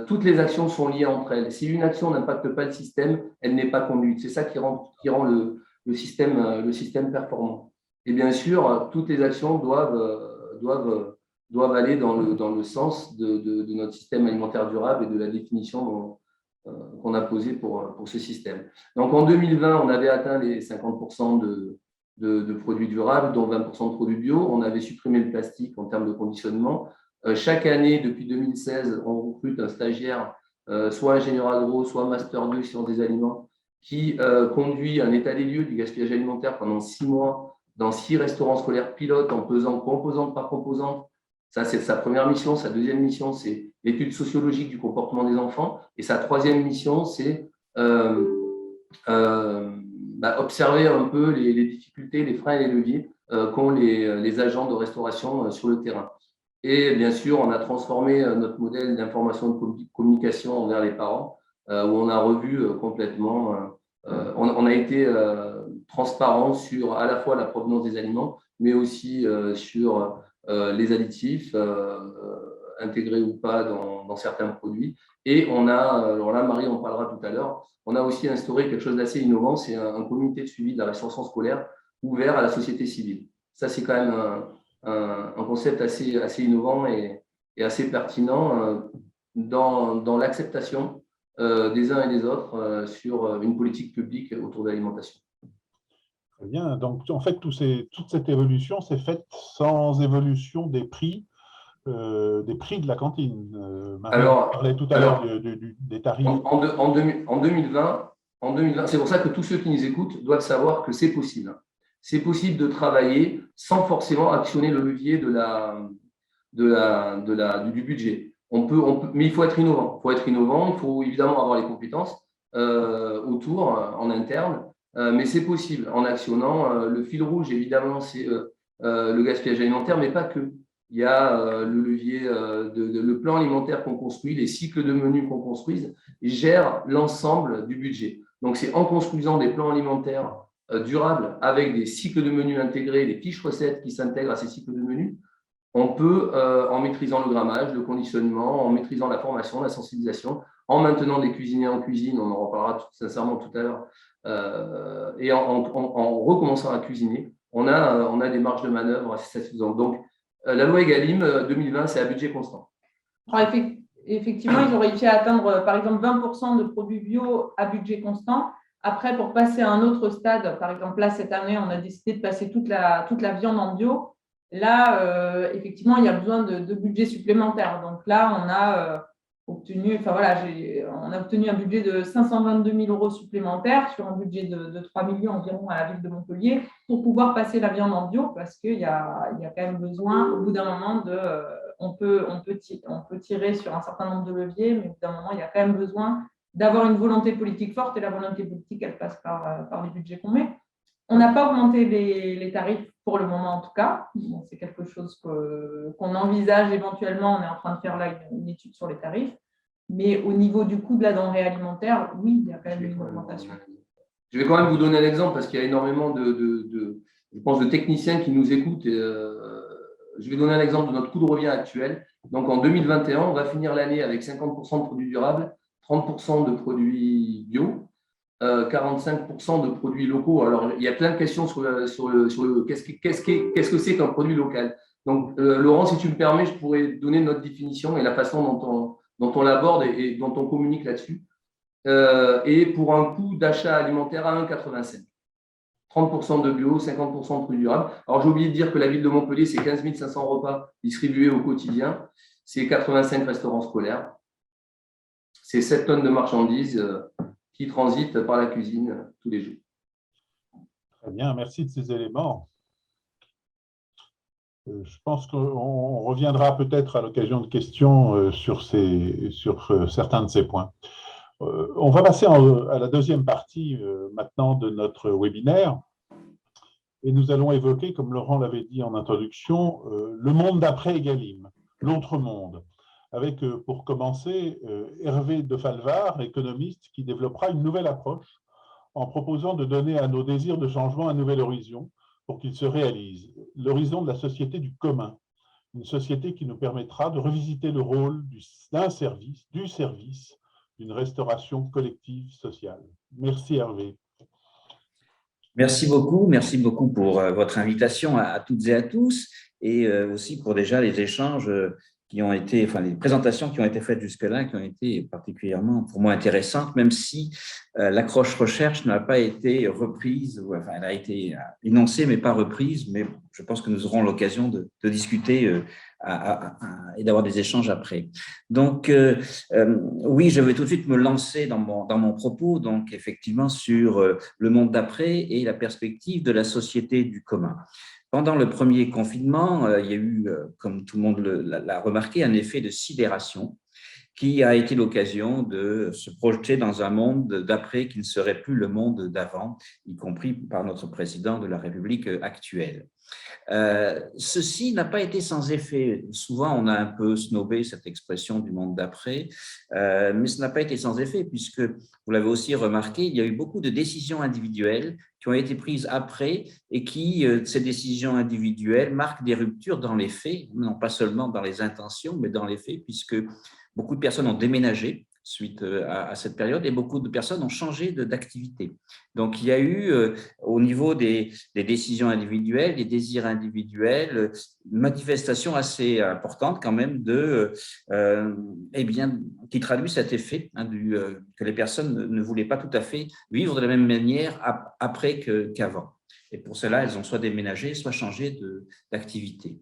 Toutes les actions sont liées entre elles. Si une action n'impacte pas le système, elle n'est pas conduite. C'est ça qui rend le système performant. Et bien sûr, toutes les actions doivent aller dans le sens de notre système alimentaire durable et de la définition qu'on a posée pour ce système. Donc, en 2020, on avait atteint les 50% de produits durables, dont 20% de produits bio. On avait supprimé le plastique en termes de conditionnement. Chaque année, depuis 2016, on recrute un stagiaire, soit ingénieur agro, soit master 2 sciences des aliments, qui conduit un état des lieux du gaspillage alimentaire pendant 6 mois dans 6 restaurants scolaires pilotes en pesant composante par composante. Ça, c'est sa première mission. Sa deuxième mission, c'est l'étude sociologique du comportement des enfants. Et sa troisième mission, c'est observer un peu les difficultés, les freins et les leviers qu'ont les agents de restauration sur le terrain. Et bien sûr, on a transformé notre modèle d'information et de communication envers les parents, où on a revu complètement, on a été transparent sur à la fois la provenance des aliments, mais aussi sur les additifs, intégrés ou pas dans certains produits. Et on a, alors là, Marie en parlera tout à l'heure, on a aussi instauré quelque chose d'assez innovant, c'est un comité de suivi de la restauration scolaire ouvert à la société civile. Ça, c'est quand même un concept assez innovant et assez pertinent dans l'acceptation des uns et des autres sur une politique publique autour de l'alimentation. Très bien. Donc, en fait, toute cette évolution s'est faite sans évolution des prix de la cantine. Marie parlait tout à l'heure des tarifs. En 2020, c'est pour ça que tous ceux qui nous écoutent doivent savoir que c'est possible. C'est possible de travailler sans forcément actionner le levier du budget. Mais il faut être innovant. Il faut évidemment avoir les compétences autour, en interne, mais c'est possible en actionnant. Le fil rouge, évidemment, c'est le gaspillage alimentaire, mais pas que. Il y a le levier, le plan alimentaire qu'on construit, les cycles de menus qu'on construise, gèrent l'ensemble du budget. Donc, c'est en construisant des plans alimentaires durables avec des cycles de menus intégrés, des fiches recettes qui s'intègrent à ces cycles de menus, on peut, en maîtrisant le grammage, le conditionnement, en maîtrisant la formation, la sensibilisation, en maintenant des cuisiniers en cuisine, on en reparlera sincèrement tout à l'heure, et en recommençant à cuisiner, on a des marges de manœuvre assez satisfaisantes. Donc, la loi Egalim 2020, c'est à budget constant. Alors, effectivement, ils ont réussi à atteindre, par exemple, 20% de produits bio à budget constant. Après, pour passer à un autre stade, par exemple, là, cette année, on a décidé de passer toute la viande en bio. Là, effectivement, il y a besoin de budget supplémentaire. Donc là, on a obtenu un budget de 522 000 € supplémentaires sur un budget de 3 millions environ à la ville de Montpellier pour pouvoir passer la viande en bio, parce qu'il y a quand même besoin, au bout d'un moment, on peut tirer sur un certain nombre de leviers, mais au bout d'un moment, il y a quand même besoin d'avoir une volonté politique forte, et la volonté politique, elle passe par les budgets qu'on met. On n'a pas augmenté les tarifs pour le moment, en tout cas. Bon, c'est quelque chose qu'on envisage éventuellement. On est en train de faire là une étude sur les tarifs. Mais au niveau du coût de la denrée alimentaire, oui, il y a quand même une augmentation. Je vais quand même vous donner un exemple parce qu'il y a énormément je pense, de techniciens qui nous écoutent. Je vais donner un exemple de notre coût de revient actuel. Donc, en 2021, on va finir l'année avec 50% de produits durables, 30% de produits bio, 45% de produits locaux. Alors, il y a plein de questions sur le qu'est-ce que c'est qu'un produit local. Donc, Laurent, si tu me permets, je pourrais donner notre définition et la façon dont on l'aborde et dont on communique là-dessus. Et pour un coût d'achat alimentaire à 1,85. 30% de bio, 50% de produits durables. Alors, j'ai oublié de dire que la ville de Montpellier, c'est 15 500 repas distribués au quotidien. C'est 85 restaurants scolaires. C'est 7 tonnes de marchandises qui transitent par la cuisine tous les jours. Très bien, merci de ces éléments. Je pense qu'on reviendra peut-être à l'occasion de questions sur certains de ces points. On va passer à la deuxième partie maintenant de notre webinaire. Et nous allons évoquer, comme Laurent l'avait dit en introduction, le monde d'après Egalim, l'autre monde, avec pour commencer Hervé de Falvar, économiste, qui développera une nouvelle approche en proposant de donner à nos désirs de changement un nouvel horizon pour qu'ils se réalisent, l'horizon de la société du commun, une société qui nous permettra de revisiter le rôle du service, d'une restauration collective sociale. Merci Hervé. Merci beaucoup pour votre invitation à toutes et à tous et aussi pour déjà les échanges qui ont été, enfin les présentations qui ont été faites jusque-là, qui ont été particulièrement pour moi intéressantes, même si l'accroche recherche n'a pas été reprise, enfin elle a été énoncée mais pas reprise, mais je pense que nous aurons l'occasion de discuter et d'avoir des échanges après. Donc, oui, je vais tout de suite me lancer dans mon propos, donc effectivement sur le monde d'après et la perspective de la société du commun. Pendant le premier confinement, il y a eu, comme tout le monde l'a remarqué, un effet de sidération qui a été l'occasion de se projeter dans un monde d'après qui ne serait plus le monde d'avant, y compris par notre président de la République actuelle. Ceci n'a pas été sans effet. Souvent, on a un peu snobé cette expression du monde d'après, mais ce n'a pas été sans effet puisque, vous l'avez aussi remarqué, il y a eu beaucoup de décisions individuelles qui ont été prises après et qui, ces décisions individuelles, marquent des ruptures dans les faits, non pas seulement dans les intentions, mais dans les faits, puisque beaucoup de personnes ont déménagé suite à cette période et beaucoup de personnes ont changé d'activité. Donc, il y a eu au niveau des décisions individuelles, des désirs individuels, une manifestation assez importante quand même qui traduit cet effet que les personnes ne voulaient pas tout à fait vivre de la même manière après qu'avant. Et pour cela, elles ont soit déménagé, soit changé d'activité,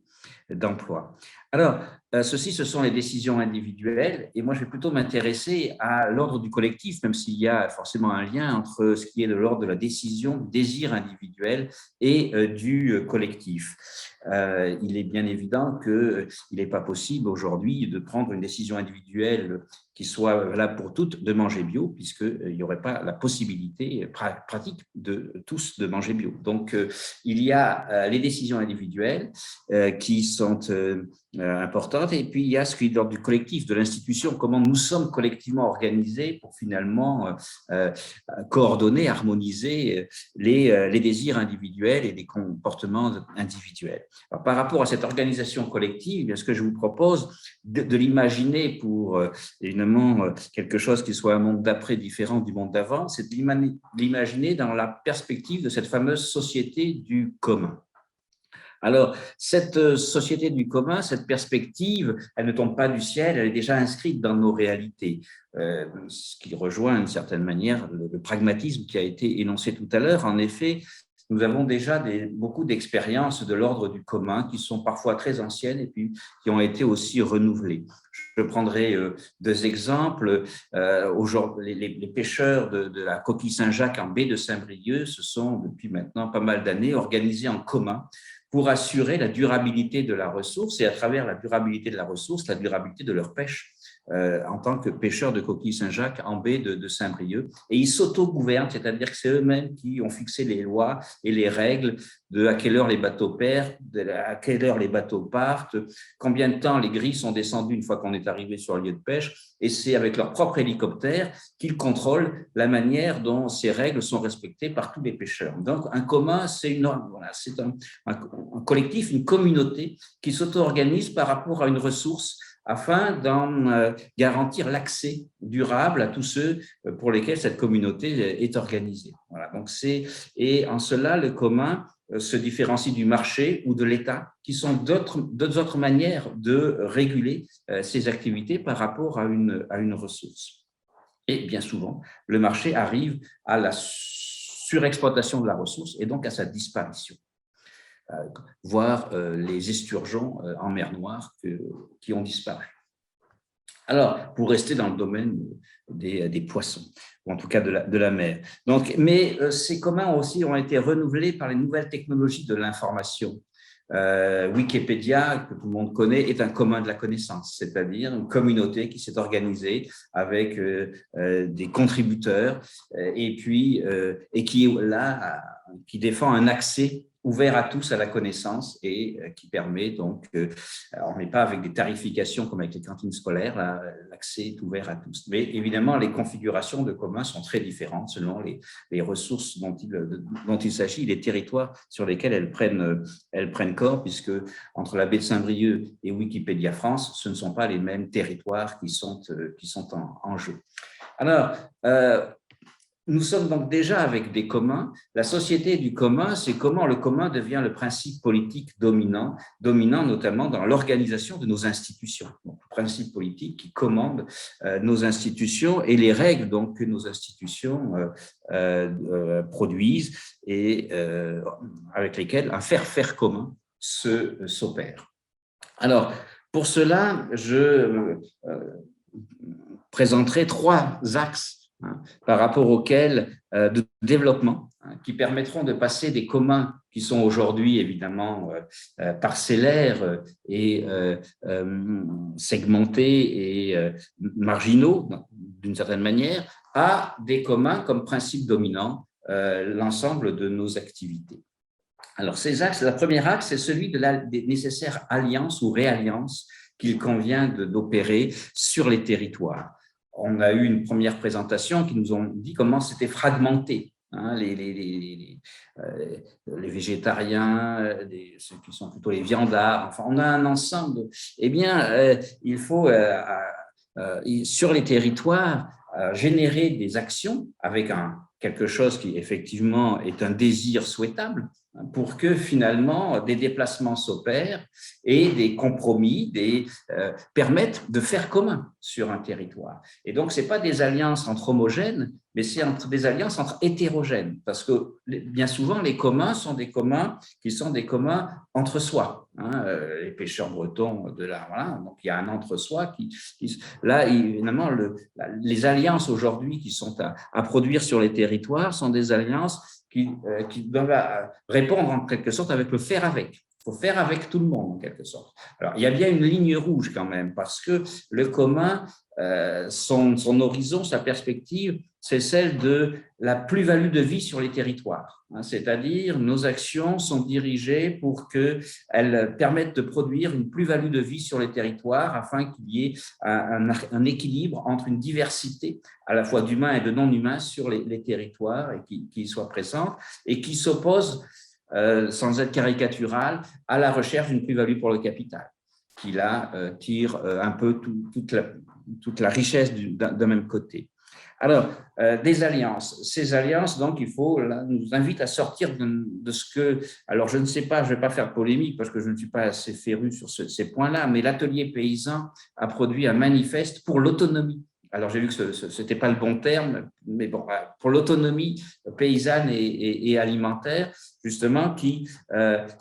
d'emploi. Alors, ce sont les décisions individuelles et moi, je vais plutôt m'intéresser à l'ordre du collectif, même s'il y a forcément un lien entre ce qui est de l'ordre de la décision, du désir individuel et du collectif. Il est bien évident qu'il n'est pas possible aujourd'hui de prendre une décision individuelle qui soit valable pour toutes de manger bio, puisqu'il n'y aurait pas la possibilité pratique de tous de manger bio. Donc, il y a les décisions individuelles qui sont importantes, et puis il y a ce qui est de l'ordre du collectif, de l'institution, comment nous sommes collectivement organisés pour finalement coordonner, harmoniser les désirs individuels et les comportements individuels. Alors, par rapport à cette organisation collective, ce que je vous propose de l'imaginer pour évidemment quelque chose qui soit un monde d'après différent du monde d'avant, c'est de l'imaginer dans la perspective de cette fameuse société du commun. Alors, cette société du commun, cette perspective, elle ne tombe pas du ciel, elle est déjà inscrite dans nos réalités, ce qui rejoint d'une certaine manière le pragmatisme qui a été énoncé tout à l'heure. En effet, nous avons déjà beaucoup d'expériences de l'ordre du commun qui sont parfois très anciennes et puis qui ont été aussi renouvelées. Je prendrai deux exemples. Aujourd'hui, les pêcheurs de la coquille Saint-Jacques en baie de Saint-Brieuc se sont, depuis maintenant pas mal d'années, organisés en commun pour assurer la durabilité de la ressource et à travers la durabilité de la ressource, la durabilité de leur pêche. en tant que pêcheurs de coquilles Saint-Jacques en baie de Saint-Brieuc. Et ils s'auto-gouvernent, c'est-à-dire que c'est eux-mêmes qui ont fixé les lois et les règles de à quelle heure les bateaux perdent, à quelle heure les bateaux partent, combien de temps les grilles sont descendues une fois qu'on est arrivé sur le lieu de pêche. Et c'est avec leur propre hélicoptère qu'ils contrôlent la manière dont ces règles sont respectées par tous les pêcheurs. Donc, un commun, c'est un collectif, une communauté qui s'auto-organise par rapport à une ressource afin d'en garantir l'accès durable à tous ceux pour lesquels cette communauté est organisée. Voilà, donc et en cela, le commun se différencie du marché ou de l'État, qui sont d'autres manières de réguler ces activités par rapport à une ressource. Et bien souvent, le marché arrive à la surexploitation de la ressource et donc à sa disparition. Voire les esturgeons en mer Noire qui ont disparu. Alors, pour rester dans le domaine des poissons, ou en tout cas de la mer. Donc, mais ces communs aussi ont été renouvelés par les nouvelles technologies de l'information. Wikipédia, que tout le monde connaît, est un commun de la connaissance, c'est-à-dire une communauté qui s'est organisée avec des contributeurs et qui est là, qui défend un accès ouvert à tous à la connaissance et qui permet donc, on n'est pas avec des tarifications comme avec les cantines scolaires, l'accès est ouvert à tous. Mais évidemment, les configurations de communs sont très différentes selon les ressources dont il s'agit, les territoires sur lesquels elles prennent corps, puisque entre la baie de Saint-Brieuc et Wikipédia France, ce ne sont pas les mêmes territoires qui sont en jeu. Alors, nous sommes donc déjà avec des communs. La société du commun, c'est comment le commun devient le principe politique dominant notamment dans l'organisation de nos institutions. Donc, le principe politique qui commande nos institutions et les règles donc, que nos institutions produisent et avec lesquelles un faire-faire commun s'opère. Alors, pour cela, je présenterai 3 axes par rapport auxquels de développement qui permettront de passer des communs qui sont aujourd'hui évidemment parcellaires et segmentés et marginaux d'une certaine manière à des communs comme principe dominant l'ensemble de nos activités. Alors ces axes, le premier axe c'est celui des nécessaires alliances ou réalliances qu'il convient d'opérer sur les territoires. On a eu une première présentation qui nous ont dit comment c'était fragmenté. Les végétariens, ceux qui sont plutôt les viandards, enfin, on a un ensemble. Eh bien, il faut, sur les territoires, générer des actions avec quelque chose qui, effectivement, est un désir souhaitable pour que, finalement, des déplacements s'opèrent et des compromis permettent de faire commun sur un territoire. Et donc, ce n'est pas des alliances entre homogènes, mais c'est des alliances entre hétérogènes, parce que bien souvent, les communs sont des communs qui sont des communs entre soi. Les pêcheurs bretons, voilà, donc il y a un entre-soi là, évidemment, les alliances aujourd'hui qui sont à produire sur les territoires sont des alliances qui doivent répondre en quelque sorte avec le faire avec. Il faut faire avec tout le monde en quelque sorte. Alors, il y a bien une ligne rouge quand même, parce que le commun, son horizon, sa perspective, c'est celle de la plus-value de vie sur les territoires. C'est-à-dire, nos actions sont dirigées pour qu'elles permettent de produire une plus-value de vie sur les territoires afin qu'il y ait un équilibre entre une diversité à la fois d'humains et de non-humains sur les territoires et qui soit présente et qui s'oppose, sans être caricatural, à la recherche d'une plus-value pour le capital, qui là tire un peu toute la richesse d'un même côté. Alors, des alliances. Ces alliances, donc, nous invitent à sortir de ce que… Alors, je ne sais pas, je ne vais pas faire polémique parce que je ne suis pas assez féru sur ces points-là, mais l'Atelier paysan a produit un manifeste pour l'autonomie. Alors, j'ai vu que ce n'était pas le bon terme, mais bon, pour l'autonomie paysanne et alimentaire, justement, qui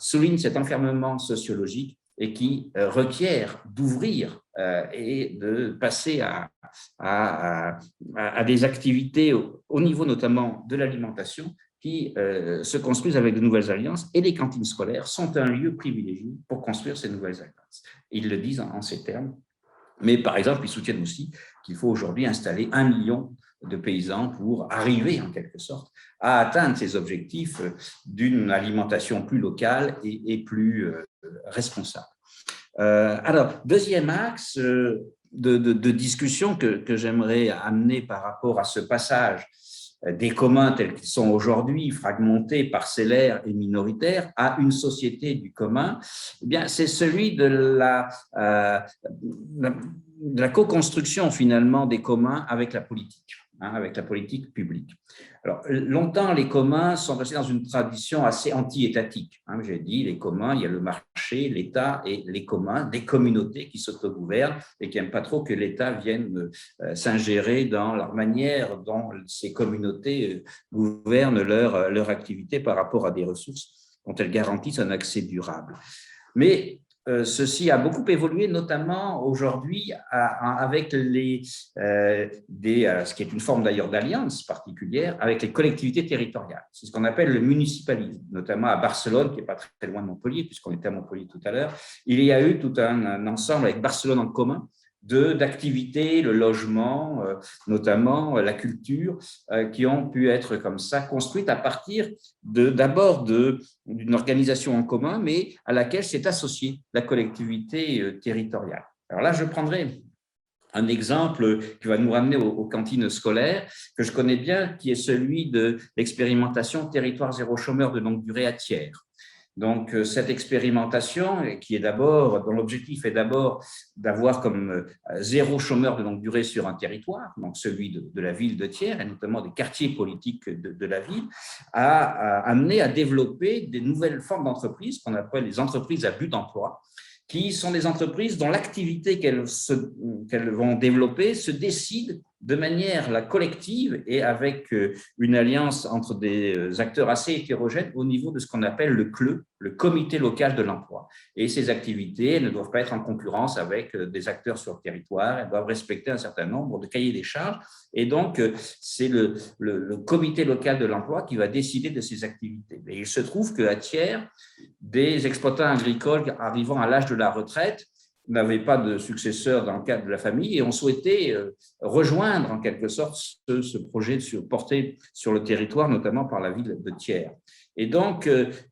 souligne cet enfermement sociologique et qui requiert d'ouvrir et de passer à des activités au niveau notamment de l'alimentation qui se construisent avec de nouvelles alliances, et les cantines scolaires sont un lieu privilégié pour construire ces nouvelles alliances. Ils le disent en ces termes: Mais par exemple, ils soutiennent aussi qu'il faut aujourd'hui installer 1 million de paysans pour arriver en quelque sorte à atteindre ces objectifs d'une alimentation plus locale et plus responsable. Alors, deuxième axe de discussion que j'aimerais amener par rapport à ce passage des communs tels qu'ils sont aujourd'hui, fragmentés, parcellaires et minoritaires, à une société du commun, eh bien, c'est celui de la co-construction finalement des communs avec la politique. Avec la politique publique. Alors, longtemps, les communs sont restés dans une tradition assez anti-étatique. J'ai dit, les communs, il y a le marché, l'État et les communs, des communautés qui s'autogouvernent et qui n'aiment pas trop que l'État vienne s'ingérer dans la manière dont ces communautés gouvernent leur activité par rapport à des ressources dont elles garantissent un accès durable. Mais ceci a beaucoup évolué, notamment aujourd'hui avec ce qui est une forme d'ailleurs d'alliance particulière avec les collectivités territoriales. C'est ce qu'on appelle le municipalisme, notamment à Barcelone, qui n'est pas très loin de Montpellier, puisqu'on était à Montpellier tout à l'heure. Il y a eu tout un ensemble avec Barcelone en commun d'activités, le logement, notamment la culture, qui ont pu être comme ça construites à partir d'abord d'une organisation en commun, mais à laquelle s'est associée la collectivité territoriale. Alors là, je prendrai un exemple qui va nous ramener aux cantines scolaires, que je connais bien, qui est celui de l'expérimentation Territoire zéro chômeur de longue durée à Thiers. Donc, cette expérimentation, dont l'objectif est d'abord d'avoir comme zéro chômeur de longue durée sur un territoire, donc celui de la ville de Thiers, et notamment des quartiers politiques de la ville, a amené à développer des nouvelles formes d'entreprises qu'on appelle les entreprises à but d'emploi, qui sont des entreprises dont l'activité qu'elles vont développer se décide de manière collective et avec une alliance entre des acteurs assez hétérogènes au niveau de ce qu'on appelle le CLE, le comité local de l'emploi. Et ces activités ne doivent pas être en concurrence avec des acteurs sur le territoire, elles doivent respecter un certain nombre de cahiers des charges. Et donc, c'est le comité local de l'emploi qui va décider de ces activités. Et il se trouve qu'à Thiers, des exploitants agricoles arrivant à l'âge de la retraite n'avaient pas de successeurs dans le cadre de la famille et ont souhaité rejoindre en quelque sorte ce projet porté sur le territoire, notamment par la ville de Thiers. Et donc,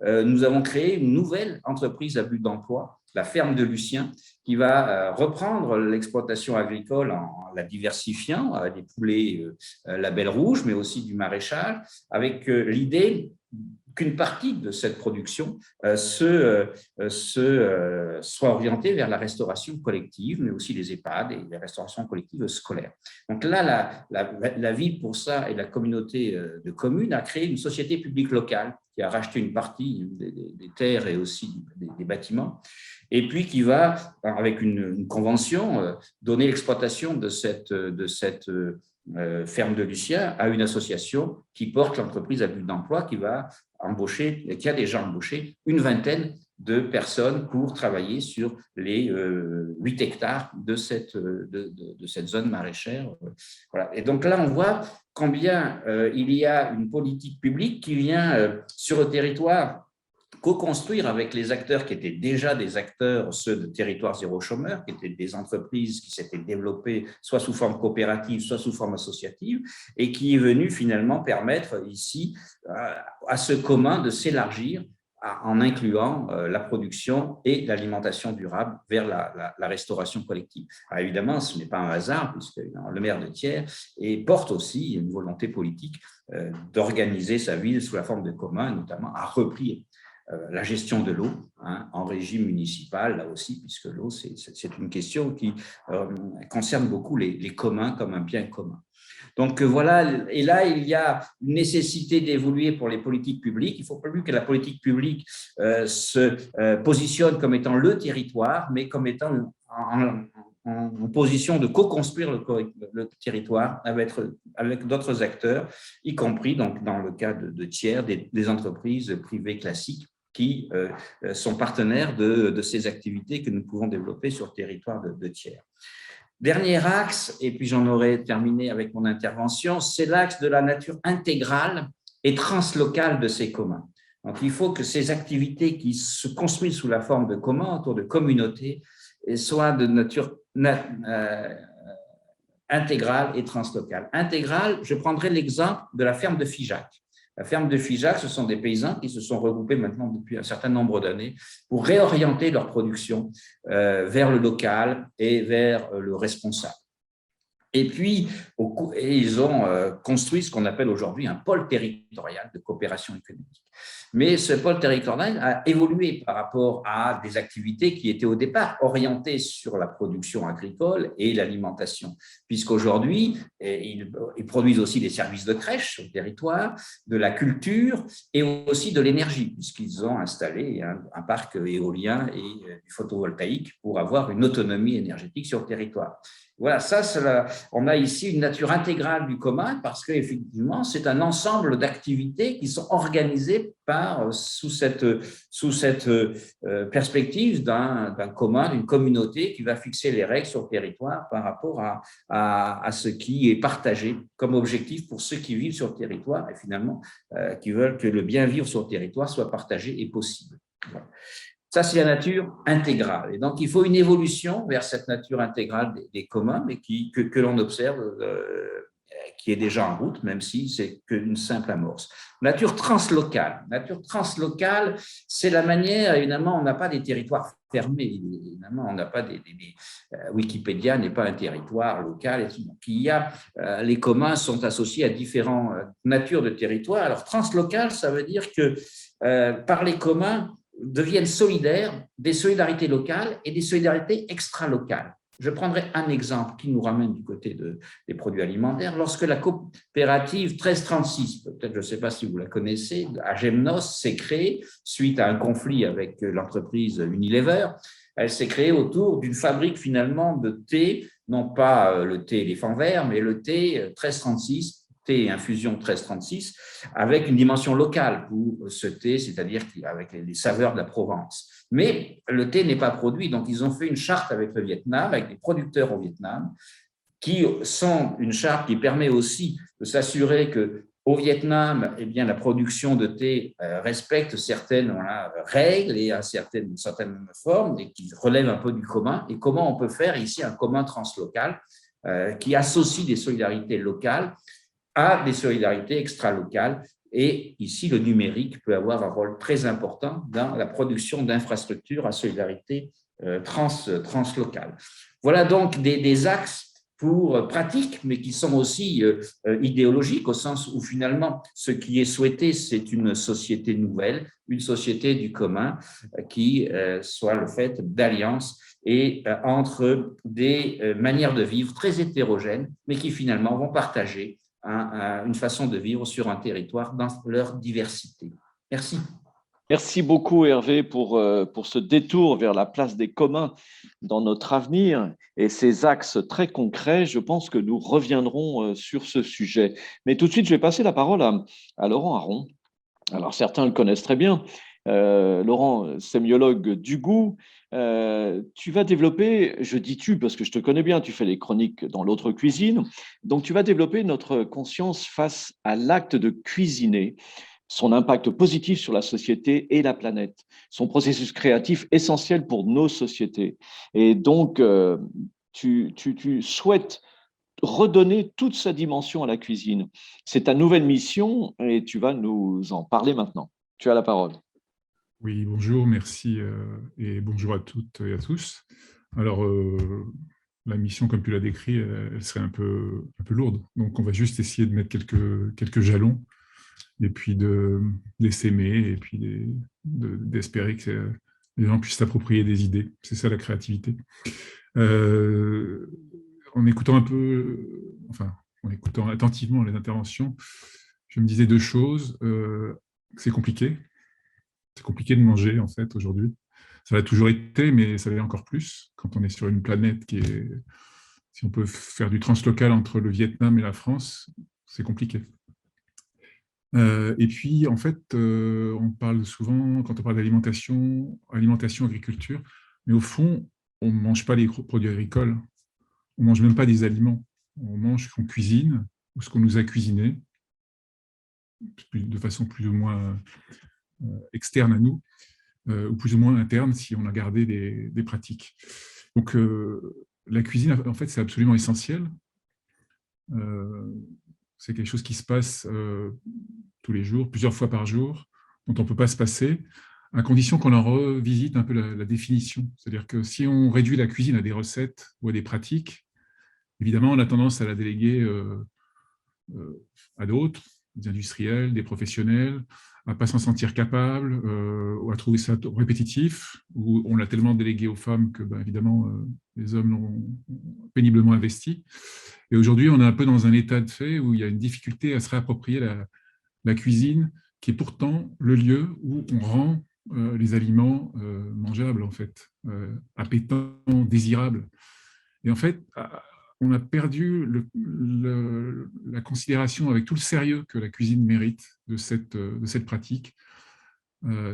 nous avons créé une nouvelle entreprise à but d'emploi, la ferme de Lucien, qui va reprendre l'exploitation agricole en la diversifiant, avec des poulets label rouge, mais aussi du maraîchage, avec l'idée qu'une partie de cette production soit orientée vers la restauration collective, mais aussi les EHPAD et les restaurations collectives scolaires. Donc là, la ville, pour ça, et la communauté de communes a créé une société publique locale qui a racheté une partie des terres et aussi des bâtiments, et puis qui va, avec une convention, donner l'exploitation de cette ferme de Lucien à une association qui porte l'entreprise à but d'emploi qui a déjà embauché une vingtaine de personnes pour travailler sur les 8 hectares de cette zone maraîchère. Voilà. Et donc là, on voit combien il y a une politique publique qui vient sur le territoire co-construire avec les acteurs qui étaient déjà des acteurs, ceux de Territoire zéro chômeur, qui étaient des entreprises qui s'étaient développées soit sous forme coopérative, soit sous forme associative, et qui est venu finalement permettre ici à ce commun de s'élargir en incluant la production et l'alimentation durable vers la restauration collective. Alors évidemment, ce n'est pas un hasard, puisque le maire de Thiers porte aussi une volonté politique d'organiser sa ville sous la forme de commun, notamment a repris la gestion de l'eau en régime municipal, là aussi, puisque l'eau, c'est une question qui concerne beaucoup les communs comme un bien commun. Donc voilà, et là, il y a une nécessité d'évoluer pour les politiques publiques. Il ne faut pas plus que la politique publique se positionne comme étant le territoire, mais comme étant en position de co-construire le territoire avec d'autres acteurs, y compris donc, dans le cas de Thiers, des entreprises privées classiques qui sont partenaires de ces activités que nous pouvons développer sur le territoire de Thiers. Dernier axe, et puis j'en aurai terminé avec mon intervention, c'est l'axe de la nature intégrale et translocale de ces communs. Donc, il faut que ces activités qui se construisent sous la forme de communs autour de communautés soient de nature intégrale et translocale. Intégrale, je prendrai l'exemple de la ferme de Figeac. La ferme de Figeac, ce sont des paysans qui se sont regroupés maintenant depuis un certain nombre d'années pour réorienter leur production vers le local et vers le responsable. Et puis, ils ont construit ce qu'on appelle aujourd'hui un pôle territorial de coopération économique. Mais ce pôle territorial a évolué par rapport à des activités qui étaient au départ orientées sur la production agricole et l'alimentation, puisqu'aujourd'hui, ils produisent aussi des services de crèche sur le territoire, de la culture et aussi de l'énergie, puisqu'ils ont installé un parc éolien et du photovoltaïque pour avoir une autonomie énergétique sur le territoire. Voilà, on a ici une nature intégrale du commun parce qu'effectivement, c'est un ensemble d'activités qui sont organisées sous cette perspective d'un commun, d'une communauté qui va fixer les règles sur le territoire par rapport à ce qui est partagé comme objectif pour ceux qui vivent sur le territoire et finalement qui veulent que le bien vivre sur le territoire soit partagé et possible. Voilà. Ça, c'est la nature intégrale. Et donc, il faut une évolution vers cette nature intégrale des communs, mais que l'on observe, qui est déjà en route, même si c'est qu'une simple amorce. Nature translocale. Nature translocale, c'est la manière, évidemment, on n'a pas des territoires fermés. Évidemment, on n'a pas Wikipédia n'est pas un territoire local. Les communs sont associés à différentes natures de territoires. Alors, translocale, ça veut dire que par les communs, deviennent solidaires, des solidarités locales et des solidarités extra-locales. Je prendrai un exemple qui nous ramène du côté des produits alimentaires. Lorsque la coopérative 1336, peut-être je ne sais pas si vous la connaissez, à Gemnos, s'est créée suite à un conflit avec l'entreprise Unilever, elle s'est créée autour d'une fabrique finalement de thé, non pas le thé éléphant vert, mais le thé 1336, thé infusion 1336, avec une dimension locale pour ce thé, c'est-à-dire avec les saveurs de la Provence. Mais le thé n'est pas produit, donc ils ont fait une charte avec le Vietnam, avec des producteurs au Vietnam, qui sont une charte qui permet aussi de s'assurer qu'au Vietnam, eh bien, la production de thé respecte certaines règles et à certaines formes et qui relève un peu du commun. Et comment on peut faire ici un commun translocal qui associe des solidarités locales à des solidarités extra-locales. Et ici, le numérique peut avoir un rôle très important dans la production d'infrastructures à solidarité translocale. Voilà donc des axes pour pratiques, mais qui sont aussi idéologiques, au sens où finalement, ce qui est souhaité, c'est une société nouvelle, une société du commun qui soit le fait d'alliances et entre des manières de vivre très hétérogènes, mais qui finalement vont partager une façon de vivre sur un territoire dans leur diversité. Merci. Merci beaucoup Hervé pour ce détour vers la place des communs dans notre avenir et ces axes très concrets. Je pense que nous reviendrons sur ce sujet. Mais tout de suite, je vais passer la parole à Laurent Aron. Alors certains le connaissent très bien. Laurent, sémiologue du goût, tu vas développer, je dis tu parce que je te connais bien, tu fais les chroniques dans l'autre cuisine, donc tu vas développer notre conscience face à l'acte de cuisiner, son impact positif sur la société et la planète, son processus créatif essentiel pour nos sociétés. Et donc, tu souhaites redonner toute sa dimension à la cuisine. C'est ta nouvelle mission et tu vas nous en parler maintenant. Tu as la parole. Oui, bonjour, merci et bonjour à toutes et à tous. Alors, la mission, comme tu l'as décrit, elle serait un peu lourde. Donc, on va juste essayer de mettre quelques jalons et puis d'essaimer et puis d'espérer que les gens puissent s'approprier des idées. C'est ça la créativité. En écoutant en écoutant attentivement les interventions, je me disais deux choses. C'est compliqué. C'est compliqué de manger, en fait, aujourd'hui. Ça l'a toujours été, mais ça l'est encore plus quand on est sur une planète qui est... Si on peut faire du translocal entre le Vietnam et la France, c'est compliqué. Et puis, en fait, on parle souvent, quand on parle d'alimentation, agriculture, mais au fond, on ne mange pas les produits agricoles. On ne mange même pas des aliments. On mange ce qu'on cuisine ou ce qu'on nous a cuisiné, de façon plus ou moins externe à nous, ou plus ou moins interne si on a gardé des pratiques. Donc, la cuisine, en fait, c'est absolument essentiel. C'est quelque chose qui se passe tous les jours, plusieurs fois par jour, dont on ne peut pas se passer, à condition qu'on en revisite un peu la définition. C'est-à-dire que si on réduit la cuisine à des recettes ou à des pratiques, évidemment, on a tendance à la déléguer à d'autres, des industriels, des professionnels, à ne pas s'en sentir capable, ou à trouver ça répétitif, ou on l'a tellement délégué aux femmes que, évidemment, les hommes l'ont péniblement investi. Et aujourd'hui, on est un peu dans un état de fait où il y a une difficulté à se réapproprier la cuisine, qui est pourtant le lieu où on rend les aliments mangeables, en fait, appétants, désirables. Et en fait, on a perdu la considération avec tout le sérieux que la cuisine mérite de cette pratique,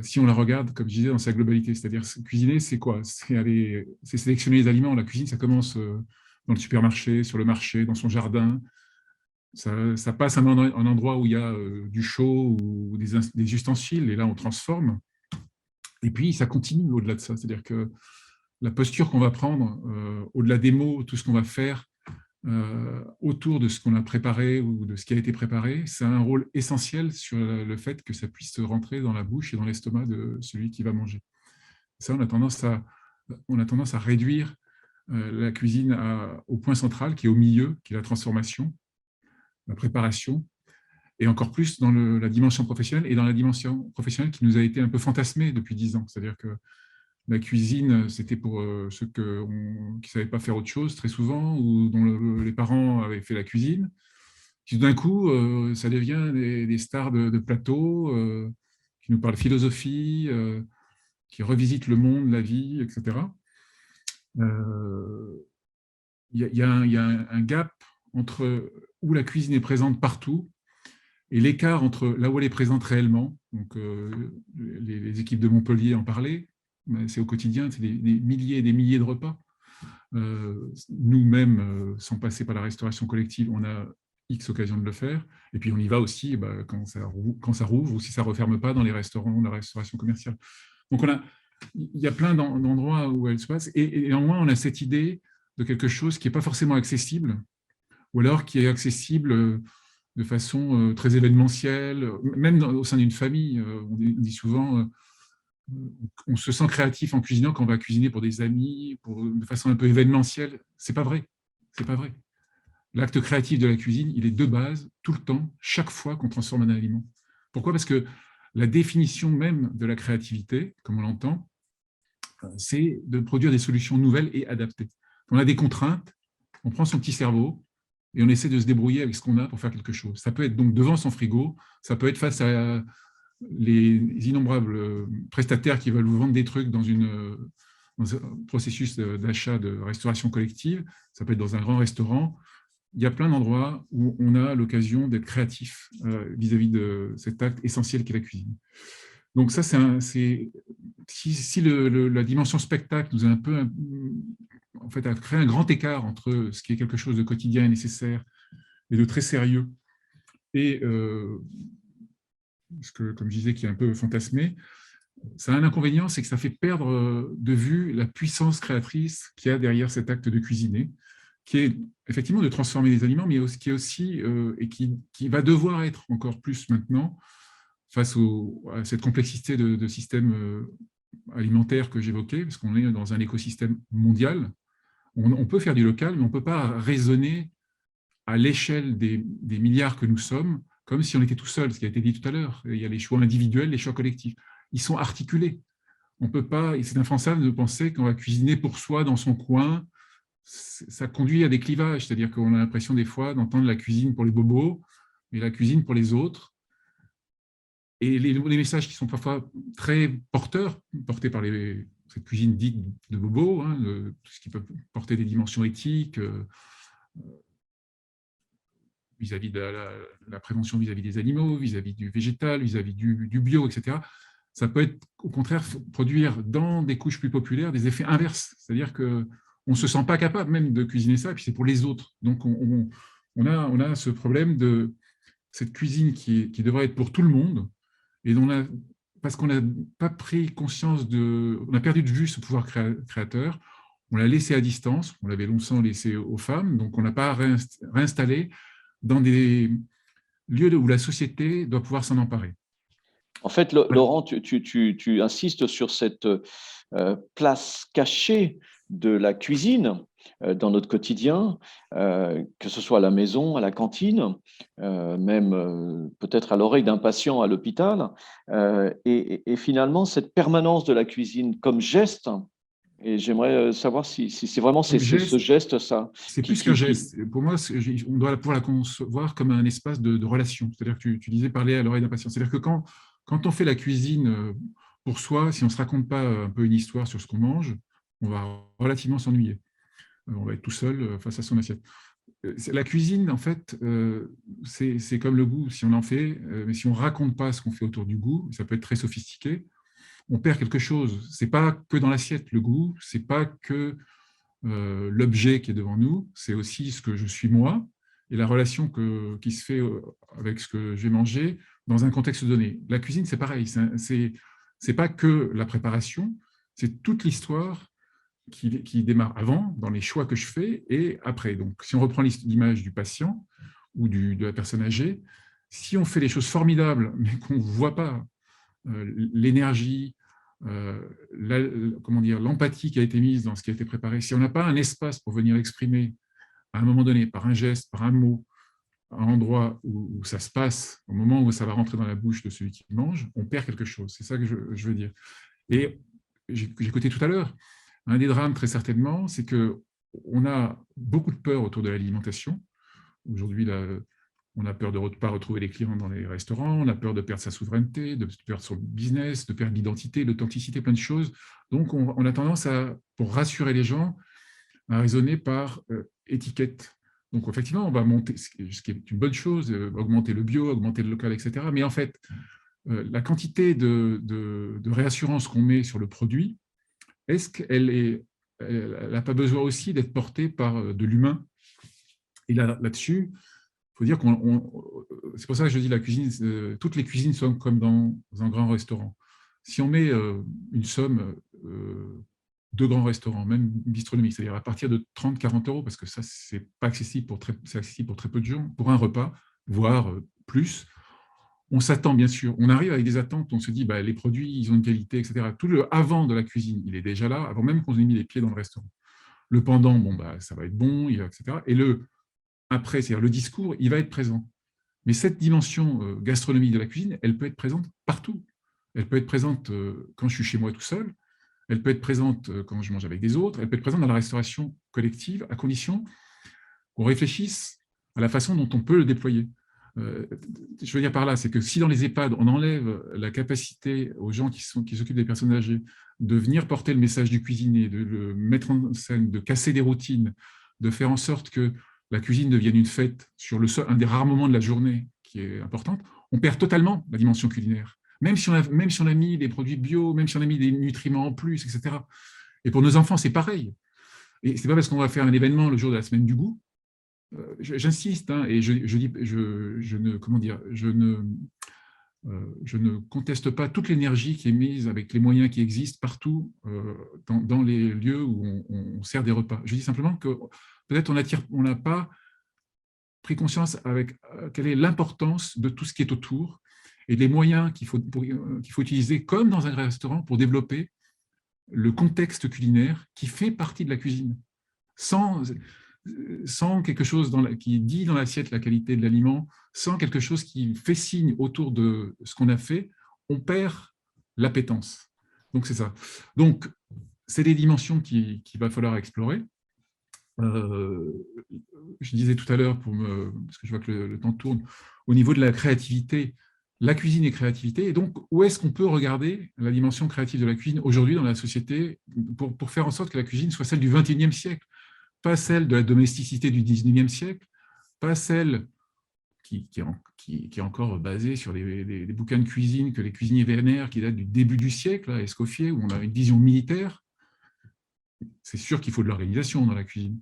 si on la regarde, comme je disais, dans sa globalité. C'est-à-dire, cuisiner, c'est quoi? C'est sélectionner les aliments. La cuisine, ça commence dans le supermarché, sur le marché, dans son jardin. Ça passe à un endroit où il y a du chaud ou des ustensiles, et là, on transforme. Et puis, ça continue au-delà de ça. C'est-à-dire que la posture qu'on va prendre, au-delà des mots, tout ce qu'on va faire autour de ce qu'on a préparé ou de ce qui a été préparé, ça a un rôle essentiel sur le fait que ça puisse rentrer dans la bouche et dans l'estomac de celui qui va manger. Ça, on a tendance à réduire la cuisine au point central, qui est au milieu, qui est la transformation, la préparation, et encore plus dans la dimension professionnelle, et dans la dimension professionnelle qui nous a été un peu fantasmée depuis 10 ans. C'est-à-dire que la cuisine, c'était pour ceux qui ne savaient pas faire autre chose, très souvent, ou dont les parents avaient fait la cuisine. Puis d'un coup, ça devient des stars de plateau qui nous parlent philosophie, qui revisitent le monde, la vie, etc. Il y a un gap entre où la cuisine est présente partout et l'écart entre là où elle est présente réellement. Donc, les équipes de Montpellier en parlaient. C'est au quotidien, c'est des milliers et des milliers de repas. Nous-mêmes, sans passer par la restauration collective, on a X occasions de le faire. Et puis on y va aussi quand ça rouvre ou si ça ne referme pas dans les restaurants, la restauration commerciale. Donc il y a plein d'endroits où elle se passe. Et néanmoins, on a cette idée de quelque chose qui n'est pas forcément accessible, ou alors qui est accessible de façon très événementielle, même au sein d'une famille. On dit souvent... on se sent créatif en cuisinant quand on va cuisiner pour des amis, de façon un peu événementielle. C'est pas vrai. C'est pas vrai. L'acte créatif de la cuisine, il est de base, tout le temps, chaque fois qu'on transforme un aliment. Pourquoi? Parce que la définition même de la créativité, comme on l'entend, c'est de produire des solutions nouvelles et adaptées. On a des contraintes, on prend son petit cerveau et on essaie de se débrouiller avec ce qu'on a pour faire quelque chose. Ça peut être donc devant son frigo, ça peut être face à les innombrables prestataires qui veulent vous vendre des trucs dans un processus d'achat de restauration collective, ça peut être dans un grand restaurant. Il y a plein d'endroits où on a l'occasion d'être créatif vis-à-vis de cet acte essentiel qu'est la cuisine. Donc ça, si la dimension spectacle nous a un peu, en fait, a créé un grand écart entre ce qui est quelque chose de quotidien et nécessaire et de très sérieux, et ce que, comme je disais, qui est un peu fantasmé, ça a un inconvénient, c'est que ça fait perdre de vue la puissance créatrice qu'il y a derrière cet acte de cuisiner, qui est effectivement de transformer les aliments, mais qui est aussi, et qui va devoir être encore plus maintenant, face à cette complexité de système alimentaire que j'évoquais, parce qu'on est dans un écosystème mondial. On peut faire du local, mais on ne peut pas raisonner à l'échelle des milliards que nous sommes, comme si on était tout seul, ce qui a été dit tout à l'heure. Il y a les choix individuels, les choix collectifs. Ils sont articulés. On peut pas, et c'est impensable de penser qu'on va cuisiner pour soi dans son coin. Ça conduit à des clivages, c'est-à-dire qu'on a l'impression des fois d'entendre la cuisine pour les bobos et la cuisine pour les autres. Et les messages qui sont parfois très portés par cette cuisine dite de bobos, tout ce qui peut porter des dimensions éthiques, vis-à-vis de la prévention vis-à-vis des animaux, vis-à-vis du végétal, vis-à-vis du bio, etc. Ça peut être, au contraire, produire dans des couches plus populaires des effets inverses. C'est-à-dire qu'on ne se sent pas capable même de cuisiner ça, et puis c'est pour les autres. Donc, on a ce problème de cette cuisine qui devrait être pour tout le monde, et parce qu'on n'a pas pris conscience on a perdu de vue ce pouvoir créateur, on l'a laissé à distance, on l'avait longtemps laissé aux femmes, donc on n'a pas réinstallé dans des lieux où la société doit pouvoir s'en emparer. En fait, Laurent, tu insistes sur cette place cachée de la cuisine dans notre quotidien, que ce soit à la maison, à la cantine, même peut-être à l'oreille d'un patient à l'hôpital. Et finalement, cette permanence de la cuisine comme geste, et j'aimerais savoir si c'est vraiment ce geste, ça. C'est plus qu'un geste. Pour moi, on doit pouvoir la concevoir comme un espace de relation. C'est-à-dire que tu disais parler à l'oreille d'un patient. C'est-à-dire que quand on fait la cuisine pour soi, si on ne se raconte pas un peu une histoire sur ce qu'on mange, on va relativement s'ennuyer. On va être tout seul face à son assiette. La cuisine, en fait, c'est comme le goût, si on en fait, mais si on ne raconte pas ce qu'on fait autour du goût, ça peut être très sophistiqué, on perd quelque chose. Ce n'est pas que dans l'assiette, le goût, ce n'est pas que l'objet qui est devant nous, c'est aussi ce que je suis moi et la relation qui se fait avec ce que je vais manger dans un contexte donné. La cuisine, c'est pareil, c'est pas que la préparation, c'est toute l'histoire qui démarre avant, dans les choix que je fais, et après. Donc, si on reprend l'image du patient ou de la personne âgée, si on fait les choses formidables, mais qu'on ne voit pas l'énergie, l'empathie qui a été mise dans ce qui a été préparé, si on n'a pas un espace pour venir exprimer à un moment donné, par un geste, par un mot, un endroit où ça se passe, au moment où ça va rentrer dans la bouche de celui qui mange, on perd quelque chose. C'est ça que je veux dire. Et j'ai écouté tout à l'heure, un des drames, très certainement, c'est qu'on a beaucoup de peur autour de l'alimentation. Aujourd'hui, on a peur de ne pas retrouver les clients dans les restaurants, on a peur de perdre sa souveraineté, de perdre son business, de perdre l'identité, l'authenticité, plein de choses. Donc, on a tendance pour rassurer les gens, à raisonner par étiquette. Donc, effectivement, on va monter, ce qui est une bonne chose, augmenter le bio, augmenter le local, etc. Mais en fait, la quantité de réassurance qu'on met sur le produit, est-ce qu'elle n'a pas besoin aussi d'être portée par de l'humain? Et là-dessus, il faut dire c'est pour ça que je dis la cuisine, toutes les cuisines sont comme dans un grand restaurant. Si on met une somme de grands restaurants, même bistronomiques, c'est-à-dire à partir de 30-40 €, parce que ça, c'est accessible pour très peu de gens, pour un repas, voire plus, on s'attend bien sûr, on arrive avec des attentes, on se dit les produits, ils ont une qualité, etc. Tout le avant de la cuisine, il est déjà là, avant même qu'on ait mis les pieds dans le restaurant. Le pendant, ça va être bon, etc. Et le après, c'est-à-dire le discours, il va être présent. Mais cette dimension gastronomique de la cuisine, elle peut être présente partout. Elle peut être présente quand je suis chez moi tout seul, elle peut être présente quand je mange avec des autres, elle peut être présente dans la restauration collective, à condition qu'on réfléchisse à la façon dont on peut le déployer. Je veux dire par là, c'est que si dans les EHPAD, on enlève la capacité aux gens qui s'occupent des personnes âgées de venir porter le message du cuisinier, de le mettre en scène, de casser des routines, de faire en sorte que la cuisine devienne une fête sur un des rares moments de la journée qui est importante, on perd totalement la dimension culinaire. Même si on a mis des produits bio, même si on a mis des nutriments en plus, etc. Et pour nos enfants, c'est pareil. Et ce n'est pas parce qu'on va faire un événement le jour de la semaine du goût, j'insiste, et je ne conteste pas toute l'énergie qui est mise avec les moyens qui existent partout dans les lieux où on sert des repas. Je dis simplement que peut-être on n'a pas pris conscience avec quelle est l'importance de tout ce qui est autour et les moyens qu'il faut utiliser comme dans un restaurant pour développer le contexte culinaire qui fait partie de la cuisine. Sans quelque chose qui dit dans l'assiette la qualité de l'aliment, sans quelque chose qui fait signe autour de ce qu'on a fait, on perd l'appétence. Donc, c'est ça. Donc, c'est des dimensions qu'il va falloir explorer. Je disais tout à l'heure, parce que je vois que le temps tourne, au niveau de la créativité, la cuisine est créativité, et donc où est-ce qu'on peut regarder la dimension créative de la cuisine aujourd'hui dans la société pour faire en sorte que la cuisine soit celle du XXIe siècle, pas celle de la domesticité du XIXe siècle, pas celle qui est encore basée sur des bouquins de cuisine que les cuisiniers vénèrent qui datent du début du siècle, à Escoffier, où on a une vision militaire. C'est sûr qu'il faut de l'organisation dans la cuisine.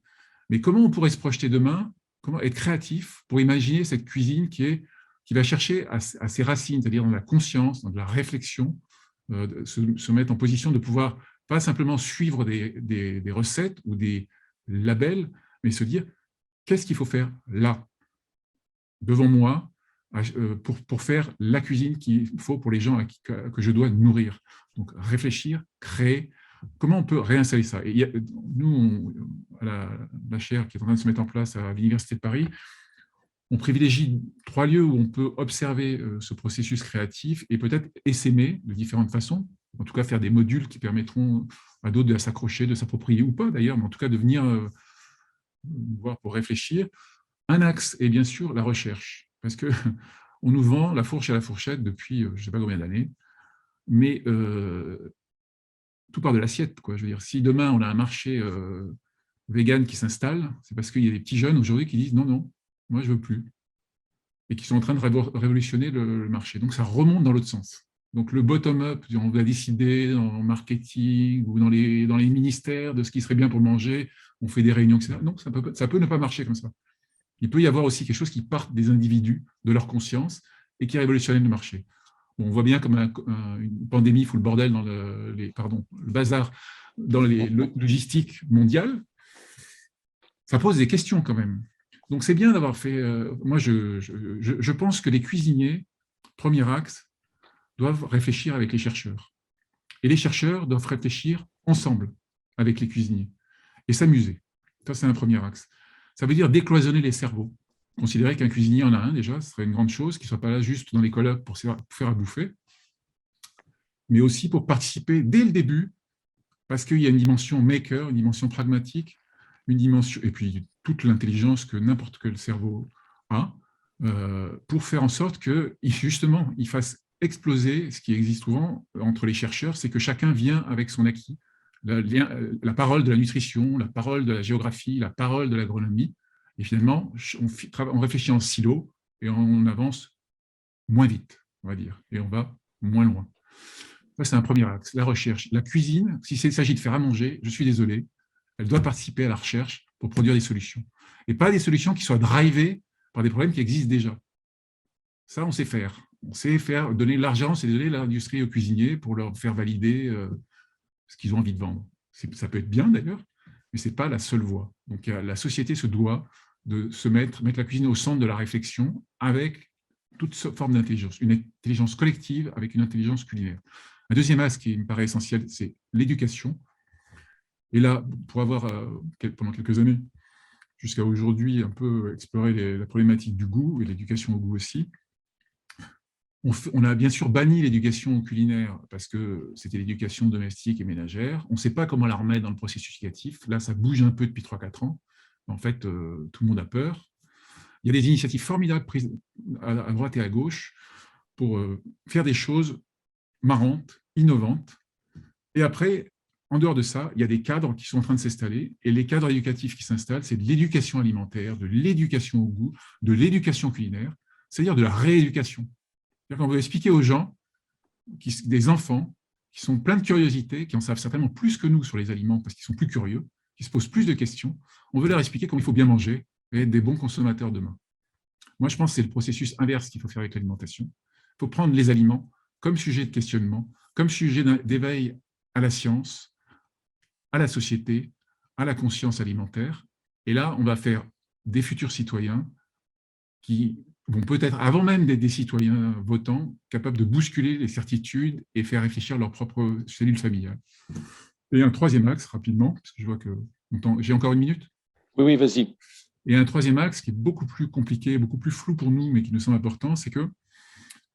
Mais comment on pourrait se projeter demain, comment être créatif pour imaginer cette cuisine qui va chercher à ses racines, c'est-à-dire dans la conscience, dans la réflexion, se mettre en position de pouvoir pas simplement suivre des recettes ou des labels, mais se dire qu'est-ce qu'il faut faire là, devant moi, pour faire la cuisine qu'il faut pour les gens que je dois nourrir. Donc, réfléchir, créer, comment on peut réinstaller ça. Et nous, à la chaire qui est en train de se mettre en place à l'Université de Paris, on privilégie 3 lieux où on peut observer ce processus créatif et peut-être essaimer de différentes façons, en tout cas faire des modules qui permettront à d'autres de s'accrocher, de s'approprier ou pas d'ailleurs, mais en tout cas de venir voir pour réfléchir. Un axe est bien sûr la recherche, parce qu'on nous vend la fourche à la fourchette depuis je ne sais pas combien d'années, mais tout part de l'assiette, quoi. Je veux dire, si demain on a un marché vegan qui s'installe, c'est parce qu'il y a des petits jeunes aujourd'hui qui disent non, moi je ne veux plus, et qui sont en train de révolutionner le marché. Donc ça remonte dans l'autre sens. Donc le bottom-up, on va décider dans le marketing ou dans les ministères de ce qui serait bien pour manger, on fait des réunions, etc. Non, ça peut ne pas marcher comme ça. Il peut y avoir aussi quelque chose qui parte des individus, de leur conscience, et qui révolutionne le marché. Bon, on voit bien comme une pandémie fout le bordel dans le bazar dans les logistiques mondiales. Ça pose des questions quand même. Donc c'est bien d'avoir fait… moi, je pense que les cuisiniers, premier axe, doivent réfléchir avec les chercheurs. Et les chercheurs doivent réfléchir ensemble avec les cuisiniers et s'amuser. Ça, c'est un premier axe. Ça veut dire décloisonner les cerveaux. Considérer qu'un cuisinier en a un déjà, ce serait une grande chose, qu'il ne soit pas là juste dans les colloques pour faire à bouffer, mais aussi pour participer dès le début, parce qu'il y a une dimension maker, une dimension pragmatique, une dimension, et puis toute l'intelligence que n'importe quel cerveau a, pour faire en sorte que, justement, il fasse exploser ce qui existe souvent entre les chercheurs, c'est que chacun vient avec son acquis. La parole de la nutrition, la parole de la géographie, la parole de l'agronomie. Et finalement, on réfléchit en silo et on avance moins vite, on va dire, et on va moins loin. Ça, c'est un premier axe. La recherche. La cuisine, s'il s'agit de faire à manger, je suis désolé, elle doit participer à la recherche pour produire des solutions. Et pas des solutions qui soient drivées par des problèmes qui existent déjà. Ça, on sait faire. On sait faire, donner l'argent, c'est donner l'industrie aux cuisiniers pour leur faire valider ce qu'ils ont envie de vendre. Ça peut être bien d'ailleurs, mais ce n'est pas la seule voie. Donc la société se doit de mettre la cuisine au centre de la réflexion avec toute forme d'intelligence, une intelligence collective avec une intelligence culinaire. Un deuxième axe qui me paraît essentiel, c'est l'éducation. Et là, pour avoir, pendant quelques années, jusqu'à aujourd'hui, un peu exploré la problématique du goût et l'éducation au goût aussi, on a bien sûr banni l'éducation culinaire parce que c'était l'éducation domestique et ménagère. On ne sait pas comment la remettre dans le processus éducatif. Là, ça bouge un peu depuis 3-4 ans. En fait, tout le monde a peur. Il y a des initiatives formidables prises à droite et à gauche pour faire des choses marrantes, innovantes. Et après, en dehors de ça, il y a des cadres qui sont en train de s'installer. Et les cadres éducatifs qui s'installent, c'est de l'éducation alimentaire, de l'éducation au goût, de l'éducation culinaire, c'est-à-dire de la rééducation. C'est-à-dire qu'on veut expliquer aux gens, des enfants, qui sont pleins de curiosité, qui en savent certainement plus que nous sur les aliments parce qu'ils sont plus curieux, qui se posent plus de questions, on veut leur expliquer comment il faut bien manger et être des bons consommateurs demain. Moi, je pense que c'est le processus inverse qu'il faut faire avec l'alimentation. Il faut prendre les aliments comme sujet de questionnement, comme sujet d'éveil à la science, à la société, à la conscience alimentaire. Et là, on va faire des futurs citoyens qui vont peut-être, avant même d'être des citoyens votants, capables de bousculer les certitudes et faire réfléchir leur propre cellule familiale. Et un troisième axe, rapidement, parce que je vois que j'ai encore 1 minute. Oui, vas-y. Et un troisième axe qui est beaucoup plus compliqué, beaucoup plus flou pour nous, mais qui nous semble important, c'est que,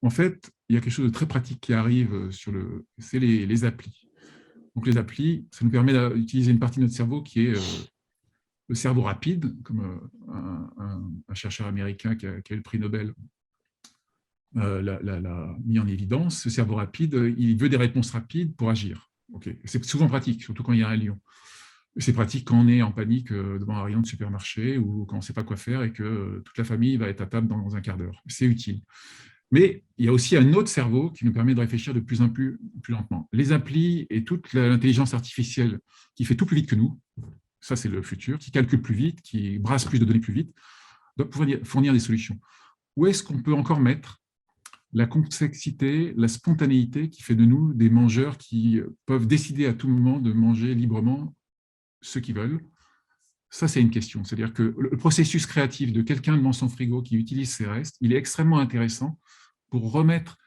en fait, il y a quelque chose de très pratique qui arrive c'est les applis. Donc les applis, ça nous permet d'utiliser une partie de notre cerveau qui est le cerveau rapide, comme un chercheur américain qui a eu le prix Nobel l'a mis en évidence. Ce cerveau rapide, il veut des réponses rapides pour agir. Okay. C'est souvent pratique, surtout quand il y a un lion. C'est pratique quand on est en panique devant un rayon de supermarché ou quand on ne sait pas quoi faire et que toute la famille va être à table dans un quart d'heure. C'est utile. Mais il y a aussi un autre cerveau qui nous permet de réfléchir de plus en plus lentement. Les applis et toute l'intelligence artificielle qui fait tout plus vite que nous, ça c'est le futur, qui calcule plus vite, qui brasse plus de données plus vite, doit pouvoir fournir des solutions. Où est-ce qu'on peut encore mettre la complexité, la spontanéité qui fait de nous des mangeurs qui peuvent décider à tout moment de manger librement ce qu'ils veulent. Ça, c'est une question. C'est-à-dire que le processus créatif de quelqu'un devant son frigo qui utilise ses restes, il est extrêmement intéressant pour remettre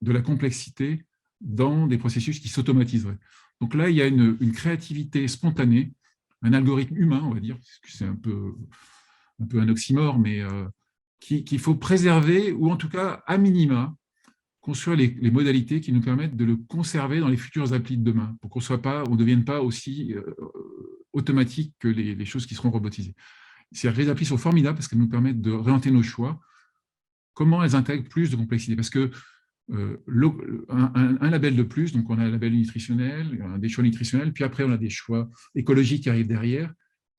de la complexité dans des processus qui s'automatiseraient. Donc là, il y a une créativité spontanée, un algorithme humain, on va dire, parce que c'est un peu un oxymore, mais qu'il faut préserver, ou en tout cas, à minima, construire les modalités qui nous permettent de le conserver dans les futures applis de demain, pour qu'on ne devienne pas aussi automatique que les choses qui seront robotisées. C'est-à-dire que les applis sont formidables parce qu'elles nous permettent de réorienter nos choix. Comment elles intègrent plus de complexité? Parce que un label de plus, donc on a un label nutritionnel, des choix nutritionnels, puis après on a des choix écologiques qui arrivent derrière.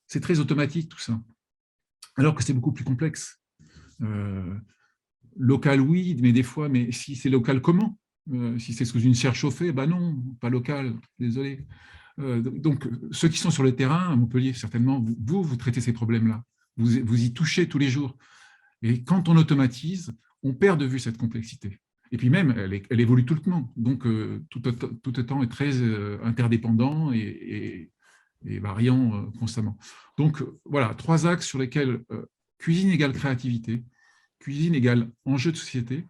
C'est très automatique tout ça, alors que c'est beaucoup plus complexe. Local, oui, mais des fois, mais si c'est local, comment? Si c'est sous une serre chauffée, ben non, pas local, désolé. Donc, ceux qui sont sur le terrain, à Montpellier, certainement, vous traitez ces problèmes-là. Vous y touchez tous les jours. Et quand on automatise, on perd de vue cette complexité. Et puis même, elle évolue tout le temps. Donc, tout le temps est très interdépendant et variant constamment. Donc, voilà, 3 axes sur lesquels cuisine égale créativité, cuisine égale enjeu de société,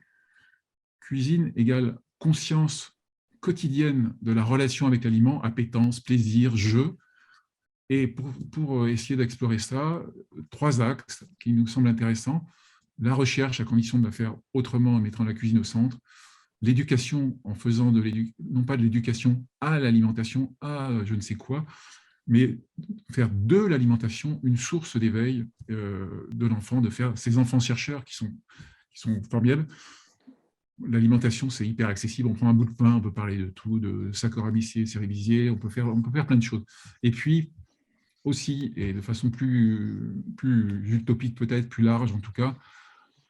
cuisine égale conscience quotidienne de la relation avec l'aliment, appétence, plaisir, jeu. Et pour essayer d'explorer ça, 3 axes qui nous semblent intéressants. La recherche, à condition de la faire autrement en mettant la cuisine au centre. L'éducation, en faisant non pas de l'éducation à l'alimentation, à je ne sais quoi, mais faire de l'alimentation une source d'éveil de l'enfant, de faire ces enfants chercheurs qui sont formidables. L'alimentation, c'est hyper accessible. On prend un bout de pain, on peut parler de tout, de Saccharomyces cerevisiae, on peut faire plein de choses. Et puis, aussi, et de façon plus utopique peut-être, plus large en tout cas,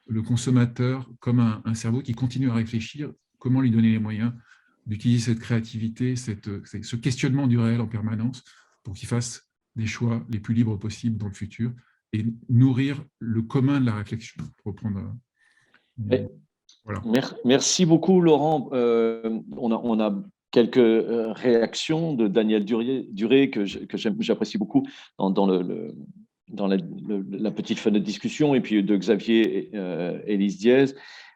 le consommateur comme un cerveau qui continue à réfléchir, comment lui donner les moyens d'utiliser cette créativité, ce questionnement du réel en permanence pour qu'il fasse des choix les plus libres possibles dans le futur et nourrir le commun de la réflexion, pour reprendre. Voilà. Merci beaucoup, Laurent. On a quelques réactions de Daniel Duré que j'apprécie beaucoup dans la petite fenêtre de discussion, et puis de Xavier Élise Diez.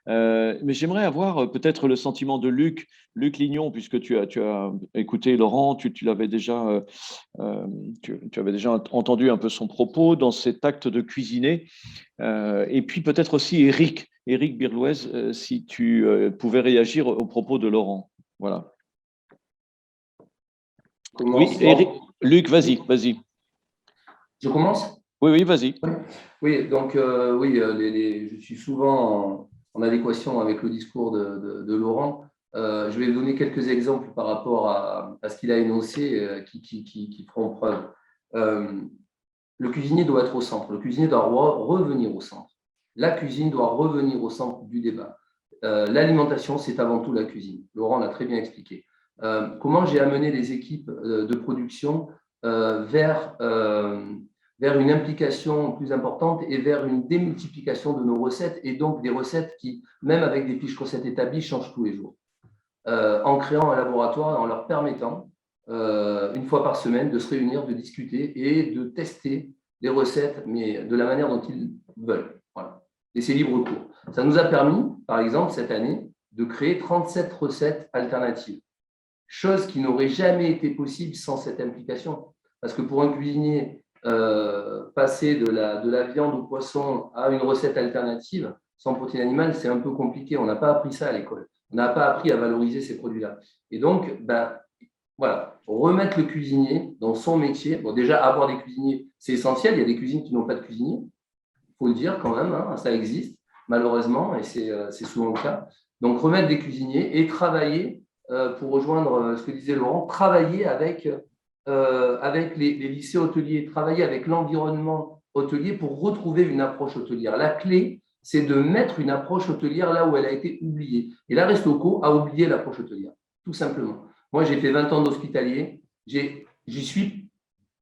Mais j'aimerais avoir peut-être le sentiment de Luc Lignon, puisque tu as écouté Laurent, tu avais déjà entendu un peu son propos dans cet acte de cuisiner. Et puis peut-être aussi Éric Birlouez, si tu pouvais réagir au propos de Laurent. Voilà. Oui, Luc, vas-y. Je commence ? Oui, vas-y. Oui, donc je suis souvent en adéquation avec le discours de Laurent. Je vais donner quelques exemples par rapport à ce qu'il a énoncé qui feront preuve. Le cuisinier doit être au centre. Le cuisinier doit revenir au centre. La cuisine doit revenir au centre du débat. L'alimentation, c'est avant tout la cuisine. Laurent l'a très bien expliqué. Comment j'ai amené les équipes de production vers une implication plus importante et vers une démultiplication de nos recettes, et donc des recettes qui, même avec des fiches recettes établies, changent tous les jours. En créant un laboratoire, en leur permettant, une fois par semaine, de se réunir, de discuter et de tester les recettes, mais de la manière dont ils veulent. Voilà. Et c'est libre cours. Ça nous a permis, par exemple, cette année, de créer 37 recettes alternatives. Chose qui n'aurait jamais été possible sans cette implication. Parce que pour un cuisinier, passer de la viande au poisson à une recette alternative sans protéines animales, c'est un peu compliqué. On n'a pas appris ça à l'école. On n'a pas appris à valoriser ces produits-là. Et donc, voilà, remettre le cuisinier dans son métier. Bon, déjà, avoir des cuisiniers, c'est essentiel. Il y a des cuisines qui n'ont pas de cuisinier. Il faut le dire quand même, hein, ça existe, malheureusement, et c'est souvent le cas. Donc, remettre des cuisiniers et travailler, pour rejoindre ce que disait Laurent, travailler avec les lycées hôteliers, travailler avec l'environnement hôtelier pour retrouver une approche hôtelière. La clé, c'est de mettre une approche hôtelière là où elle a été oubliée. Et la Restauco a oublié l'approche hôtelière, tout simplement. Moi, j'ai fait 20 ans d'hospitalier.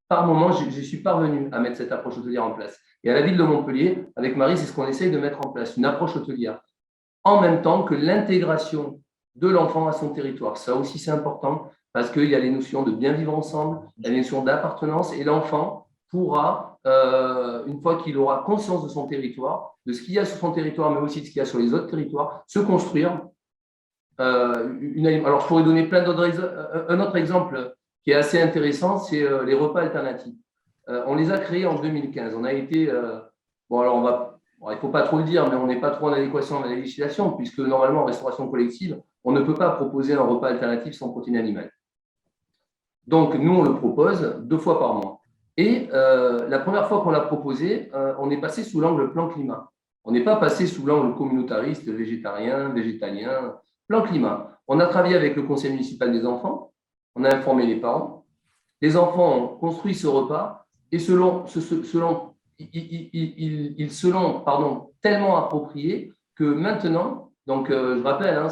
Par moment, je suis parvenu à mettre cette approche hôtelière en place. Et à la ville de Montpellier, avec Marie, c'est ce qu'on essaye de mettre en place, une approche hôtelière. en même temps que l'intégration de l'enfant à son territoire. Ça aussi, c'est important parce qu'il y a les notions de bien vivre ensemble, il y a les notions d'appartenance, et l'enfant pourra, une fois qu'il aura conscience de son territoire, de ce qu'il y a sur son territoire, mais aussi de ce qu'il y a sur les autres territoires, se construire alors, je pourrais donner plein d'autres exemples. Un autre exemple qui est assez intéressant, c'est les repas alternatifs. On les a créés en 2015. On a été, bon, alors il ne faut pas trop le dire, mais on n'est pas trop en adéquation avec la législation, puisque normalement, en restauration collective, on ne peut pas proposer un repas alternatif sans protéines animales. Donc, nous, on le propose 2 fois par mois. Et la première fois qu'on l'a proposé, on est passé sous l'angle plan climat. On n'est pas passé sous l'angle communautariste, végétarien, végétalien. Plan climat. On a travaillé avec le conseil municipal des enfants, on a informé les parents. Les enfants ont construit ce repas et ils se l'ont tellement approprié que maintenant, donc je rappelle, hein,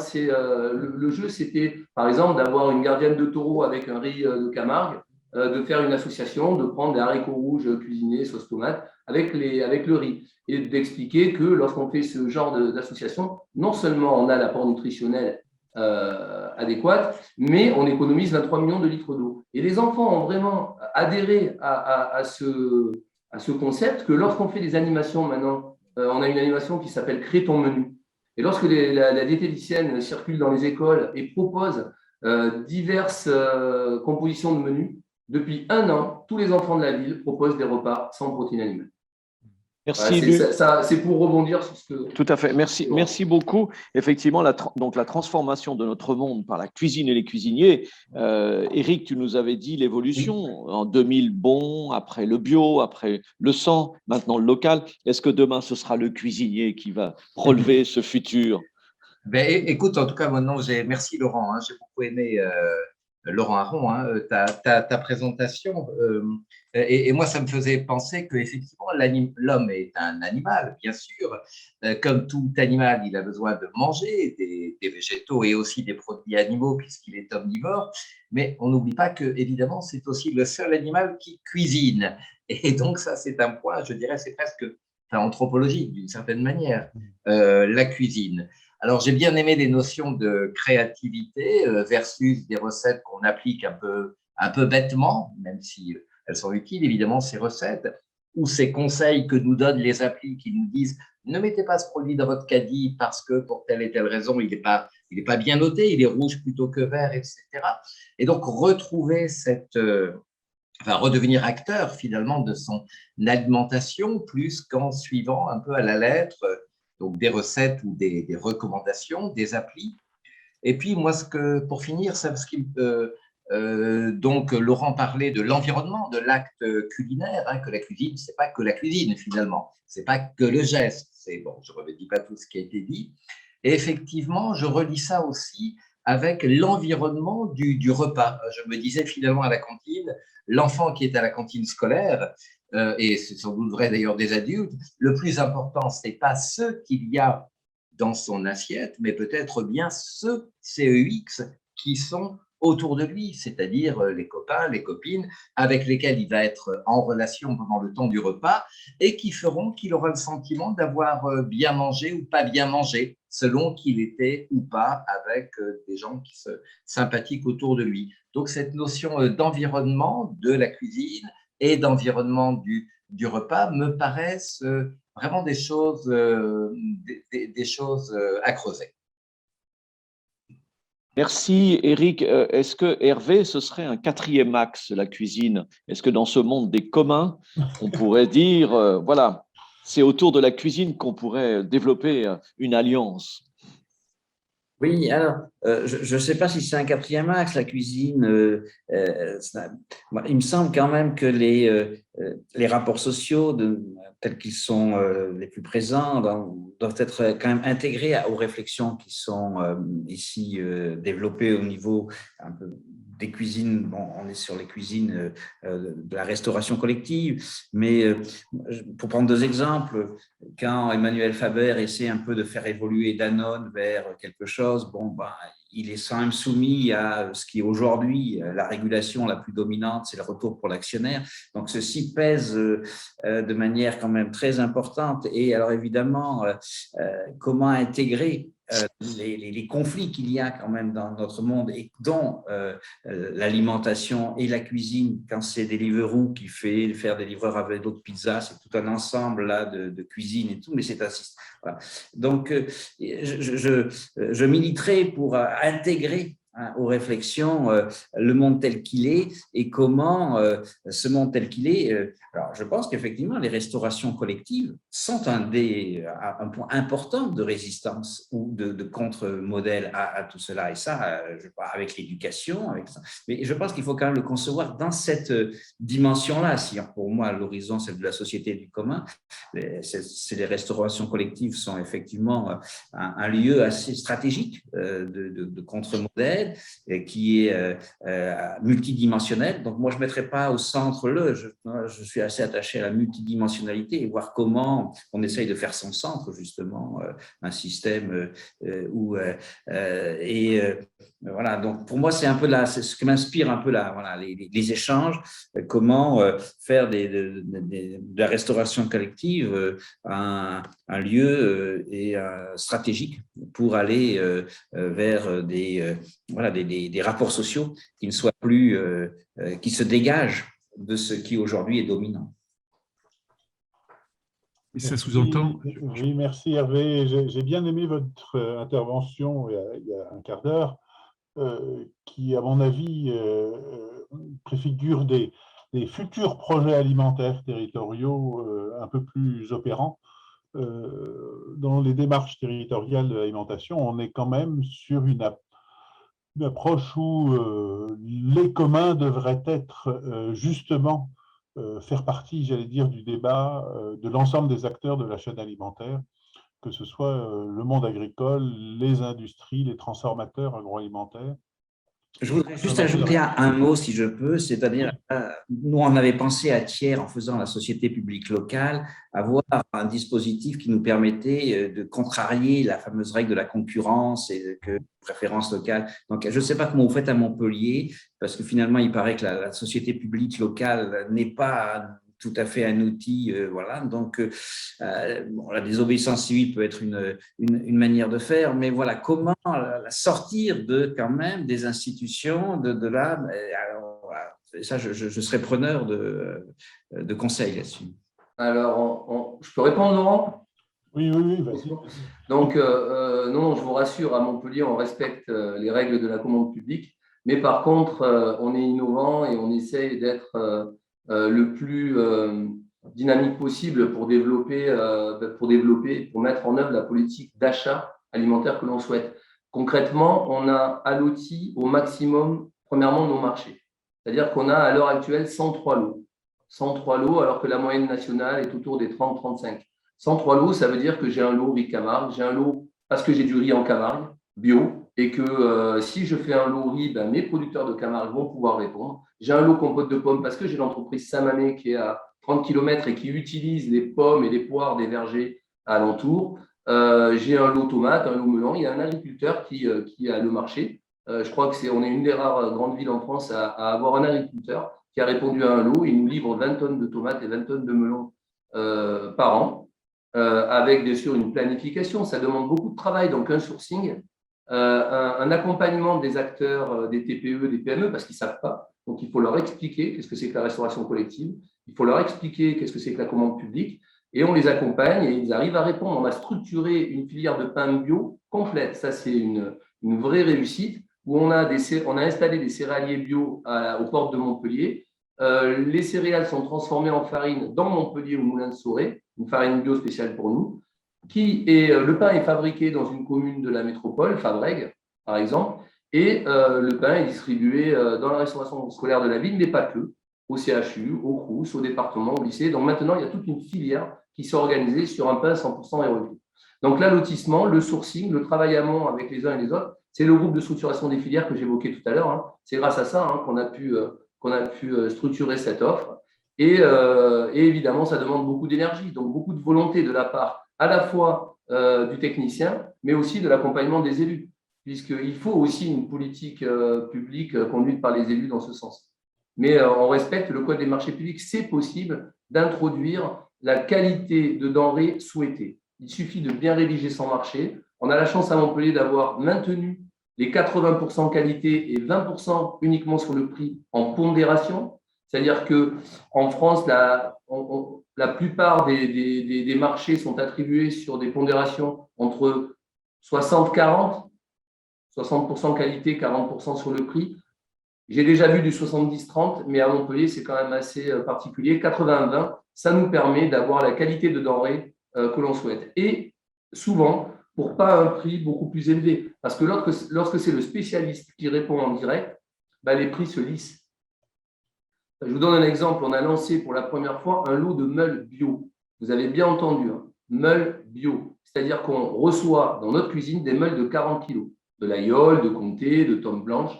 le jeu, c'était par exemple d'avoir une gardienne de taureau avec un riz de Camargue, de faire une association, de prendre des haricots rouges cuisinés, sauce tomate, avec le riz, et d'expliquer que lorsqu'on fait ce genre d'association, non seulement on a l'apport nutritionnel adéquat, mais on économise 23 millions de litres d'eau. Et les enfants ont vraiment adhéré à ce concept, que lorsqu'on fait des animations maintenant, on a une animation qui s'appelle « Crée ton menu ». Et lorsque la diététicienne circule dans les écoles et propose diverses compositions de menus, depuis 1 an, tous les enfants de la ville proposent des repas sans protéines animales. Merci. C'est pour rebondir sur ce que… Tout à fait. Merci beaucoup. Effectivement, donc la transformation de notre monde par la cuisine et les cuisiniers. Éric, tu nous avais dit l'évolution. En 2000, bon, après le bio, après le sang, maintenant le local. Est-ce que demain, ce sera le cuisinier qui va relever ce futur? Écoute, en tout cas, maintenant, merci Laurent. J'ai beaucoup aimé Laurent Aron, ta présentation. Et moi, ça me faisait penser qu'effectivement, l'homme est un animal, bien sûr. Comme tout animal, il a besoin de manger des végétaux et aussi des produits animaux puisqu'il est omnivore. Mais on n'oublie pas que, évidemment, c'est aussi le seul animal qui cuisine. Et donc, ça, c'est un point, je dirais, c'est presque anthropologique d'une certaine manière, la cuisine. Alors, j'ai bien aimé les notions de créativité versus des recettes qu'on applique un peu bêtement, même si elles sont utiles, évidemment, ces recettes, ou ces conseils que nous donnent les applis qui nous disent « Ne mettez pas ce produit dans votre caddie parce que pour telle et telle raison, il n'est pas bien noté, il est rouge plutôt que vert, etc. » Et donc, redevenir acteur finalement de son alimentation plus qu'en suivant un peu à la lettre donc des recettes ou des recommandations, des applis. Et puis moi, pour finir, donc Laurent parlait de l'environnement, de l'acte culinaire, que la cuisine, c'est pas que la cuisine finalement, c'est pas que le geste. Bon, je ne redis pas tout ce qui a été dit. Et effectivement, je relis ça aussi avec l'environnement du repas. Je me disais finalement à la cantine, l'enfant qui est à la cantine scolaire, et c'est sans doute vrai d'ailleurs des adultes, le plus important, ce n'est pas ce qu'il y a dans son assiette, mais peut-être bien ceux CEX qui sont autour de lui, c'est-à-dire les copains, les copines avec lesquels il va être en relation pendant le temps du repas et qui feront qu'il aura le sentiment d'avoir bien mangé ou pas bien mangé, selon qu'il était ou pas avec des gens qui sont sympathiques autour de lui. Donc, cette notion d'environnement de la cuisine et d'environnement du repas me paraissent vraiment des choses à creuser. Merci Éric. Est-ce que Hervé, ce serait un 4e axe, la cuisine? Est-ce que dans ce monde des communs, on pourrait dire, voilà, c'est autour de la cuisine qu'on pourrait développer une alliance? Oui, alors, je ne sais pas si c'est un 4e axe, la cuisine. Il me semble quand même que les rapports sociaux, tels qu'ils sont les plus présents, doivent être quand même intégrés aux réflexions qui sont ici développées au niveau un peu des cuisines. Bon, on est sur les cuisines de la restauration collective, mais pour prendre 2 exemples, quand Emmanuel Faber essaie un peu de faire évoluer Danone vers quelque chose, il est quand même soumis à ce qui est aujourd'hui la régulation la plus dominante, c'est le retour pour l'actionnaire. Donc, ceci pèse de manière quand même très importante. Et alors, évidemment, comment intégrer les conflits qu'il y a quand même dans notre monde et dont l'alimentation et la cuisine, quand c'est Deliveroo qui fait faire des livreurs avec d'autres pizzas, c'est tout un ensemble là de cuisine et tout, mais c'est ainsi. Voilà. Donc, je militerai pour intégrer aux réflexions le monde tel qu'il est et comment ce monde tel qu'il est. Alors, je pense qu'effectivement, les restaurations collectives sont un point important de résistance ou de contre-modèle à tout cela. Et ça, avec l'éducation, avec ça. Mais je pense qu'il faut quand même le concevoir dans cette dimension-là. Si pour moi, l'horizon, c'est de la société du commun, les restaurations collectives sont effectivement un lieu assez stratégique de contre-modèle qui est multidimensionnel. Donc, moi, je ne mettrais pas au centre je suis assez attaché à la multidimensionnalité et voir comment on essaye de faire son centre, justement, un système où… voilà, donc pour moi, c'est un peu c'est ce qui m'inspire un peu les échanges, comment faire de la restauration collective un lieu stratégique pour aller vers des rapports sociaux qui ne soient plus, qui se dégagent de ce qui aujourd'hui est dominant. Et ça sous-entend… Oui, merci Hervé. J'ai bien aimé votre intervention il y a un quart d'heure, qui, à mon avis, préfigure des futurs projets alimentaires territoriaux un peu plus opérants. Dans les démarches territoriales de l'alimentation, on est quand même sur une approche où les communs devraient être justement faire partie, j'allais dire, du débat de l'ensemble des acteurs de la chaîne alimentaire, que ce soit le monde agricole, les industries, les transformateurs agroalimentaires. Je voudrais juste ajouter un mot, si je peux, c'est-à-dire, nous, on avait pensé à Thiers, en faisant la société publique locale, avoir un dispositif qui nous permettait de contrarier la fameuse règle de la concurrence et que préférence locale. Donc, je ne sais pas comment vous faites à Montpellier, parce que finalement, il paraît que la société publique locale n'est pas tout à fait un outil, voilà. Donc, la désobéissance civile peut être une manière de faire, mais voilà, comment sortir quand même des institutions de là. Alors, voilà, ça, je serais preneur de conseils là-dessus. Alors, je peux répondre, Laurent ? Oui, vas-y. Donc, non, je vous rassure, à Montpellier, on respecte les règles de la commande publique, mais par contre, on est innovant et on essaye d'être le plus dynamique possible pour développer, pour mettre en œuvre la politique d'achat alimentaire que l'on souhaite. Concrètement, on a alloti au maximum, premièrement, nos marchés. C'est-à-dire qu'on a à l'heure actuelle 103 lots. 103 lots, alors que la moyenne nationale est autour des 30-35. 103 lots, ça veut dire que j'ai un lot riz Camargue, j'ai un lot parce que j'ai du riz en Camargue, bio, et que si je fais un lot riz, mes producteurs de Camargue vont pouvoir répondre. J'ai un lot compote de pommes parce que j'ai l'entreprise Saint-Mamet qui est à 30 km et qui utilise les pommes et les poires des vergers alentours. J'ai un lot tomate, un lot melon. Il y a un agriculteur qui a le marché. Je crois qu'on est une des rares grandes villes en France à avoir un agriculteur qui a répondu à un lot. Il nous livre 20 tonnes de tomates et 20 tonnes de melons par an, avec bien sûr une planification. Ça demande beaucoup de travail, donc un sourcing, un accompagnement des acteurs, des TPE, des PME, parce qu'ils ne savent pas. Donc, il faut leur expliquer qu'est-ce que c'est que la restauration collective. Il faut leur expliquer qu'est-ce que c'est que la commande publique. Et on les accompagne et ils arrivent à répondre. On a structuré une filière de pain bio complète. Ça, c'est une vraie réussite où on a installé des céréaliers bio aux portes de Montpellier. Les céréales sont transformées en farine dans Montpellier au Moulin de Soré, une farine bio spéciale pour nous. Le pain est fabriqué dans une commune de la métropole, Fabrègues, par exemple, et le pain est distribué dans la restauration scolaire de la ville, mais pas que, au CHU, au CROUS, au département, au lycée. Donc maintenant, il y a toute une filière qui s'est organisée sur un pain 100% REP. Donc l'allotissement, le sourcing, le travail amont avec les uns et les autres, c'est le groupe de structuration des filières que j'évoquais tout à l'heure. C'est grâce à ça qu'on a pu structurer cette offre. Et évidemment, ça demande beaucoup d'énergie, donc beaucoup de volonté de la part à la fois du technicien, mais aussi de l'accompagnement des élus. puisqu'il faut aussi une politique publique conduite par les élus dans ce sens. Mais on respecte le code des marchés publics. C'est possible d'introduire la qualité de denrées souhaitée. Il suffit de bien rédiger son marché. On a la chance à Montpellier d'avoir maintenu les 80% qualité et 20% uniquement sur le prix en pondération. C'est-à-dire qu'en France, la plupart des marchés sont attribués sur des pondérations entre 60-40, 60% qualité, 40% sur le prix. J'ai déjà vu du 70-30, mais à Montpellier, c'est quand même assez particulier. 80-20, ça nous permet d'avoir la qualité de denrée que l'on souhaite. Et souvent, pour pas un prix beaucoup plus élevé. Parce que lorsque c'est le spécialiste qui répond en direct, les prix se lissent. Je vous donne un exemple. On a lancé pour la première fois un lot de meules bio. Vous avez bien entendu, hein, meules bio. C'est-à-dire qu'on reçoit dans notre cuisine des meules de 40 kg. De l'aïeul, de comté, de tome blanche,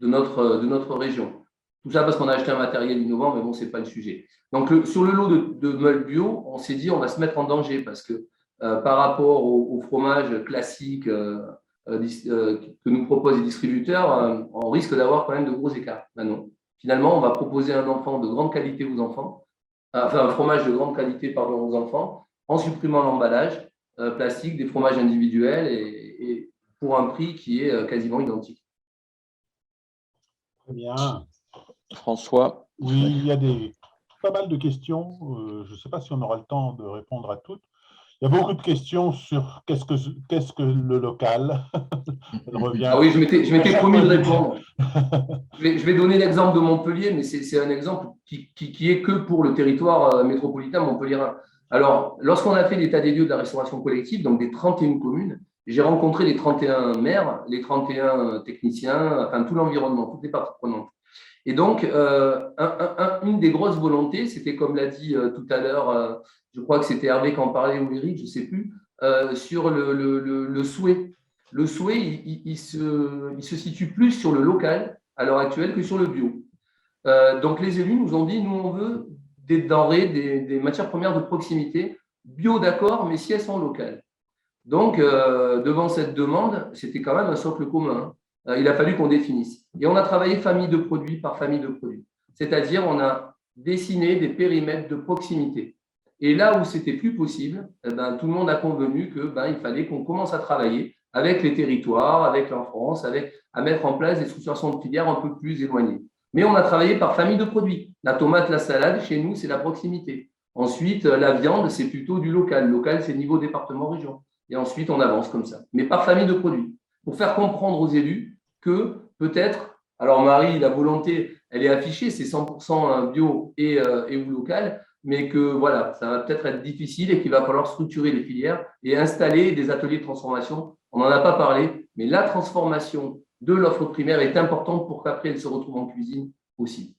de notre région. Tout ça parce qu'on a acheté un matériel innovant, mais bon, ce n'est pas le sujet. Donc, sur le lot de meules bio, on s'est dit on va se mettre en danger parce que par rapport au fromage classique que nous proposent les distributeurs, on risque d'avoir quand même de gros écarts. Ben non. Finalement, on va proposer un enfant de grande qualité aux enfants, enfin un fromage de grande qualité aux enfants, en supprimant l'emballage plastique des fromages individuels et pour un prix qui est quasiment identique. Très bien. François. Oui, il y a pas mal de questions. Je ne sais pas si on aura le temps de répondre à toutes. Il y a beaucoup de questions sur qu'est-ce que le local. Ah oui, je m'étais promis de répondre. Je vais donner l'exemple de Montpellier, mais c'est un exemple qui est que pour le territoire métropolitain montpelliérain. Alors, lorsqu'on a fait l'état des lieux de la restauration collective, donc des 31 communes, j'ai rencontré les 31 maires, les 31 techniciens, enfin tout l'environnement, toutes les parties prenantes. Et donc, une des grosses volontés, c'était comme l'a dit tout à l'heure, je crois que c'était Hervé qui en parlait ou Eric, je ne sais plus, sur le souhait. Le souhait, il se situe plus sur le local à l'heure actuelle que sur le bio. Donc, les élus nous ont dit, nous, on veut des denrées, des matières premières de proximité, bio d'accord, mais si elles sont locales. Donc, devant cette demande, c'était quand même un socle commun. Il a fallu qu'on définisse. Et on a travaillé famille de produits par famille de produits. C'est-à-dire, on a dessiné des périmètres de proximité. Et là où c'était plus possible, tout le monde a convenu qu'il fallait qu'on commence à travailler avec les territoires, avec l'enfance, à mettre en place des structurations de filières un peu plus éloignées. Mais on a travaillé par famille de produits. La tomate, la salade, chez nous, c'est la proximité. Ensuite, la viande, c'est plutôt du local. Local, c'est niveau département, région. Et ensuite, on avance comme ça. Mais par famille de produits. Pour faire comprendre aux élus que peut-être, alors Marie, la volonté, elle est affichée, c'est 100% bio et ou local, mais que voilà, ça va peut-être être difficile et qu'il va falloir structurer les filières et installer des ateliers de transformation. On n'en a pas parlé, mais la transformation de l'offre primaire est importante pour qu'après elle se retrouve en cuisine aussi.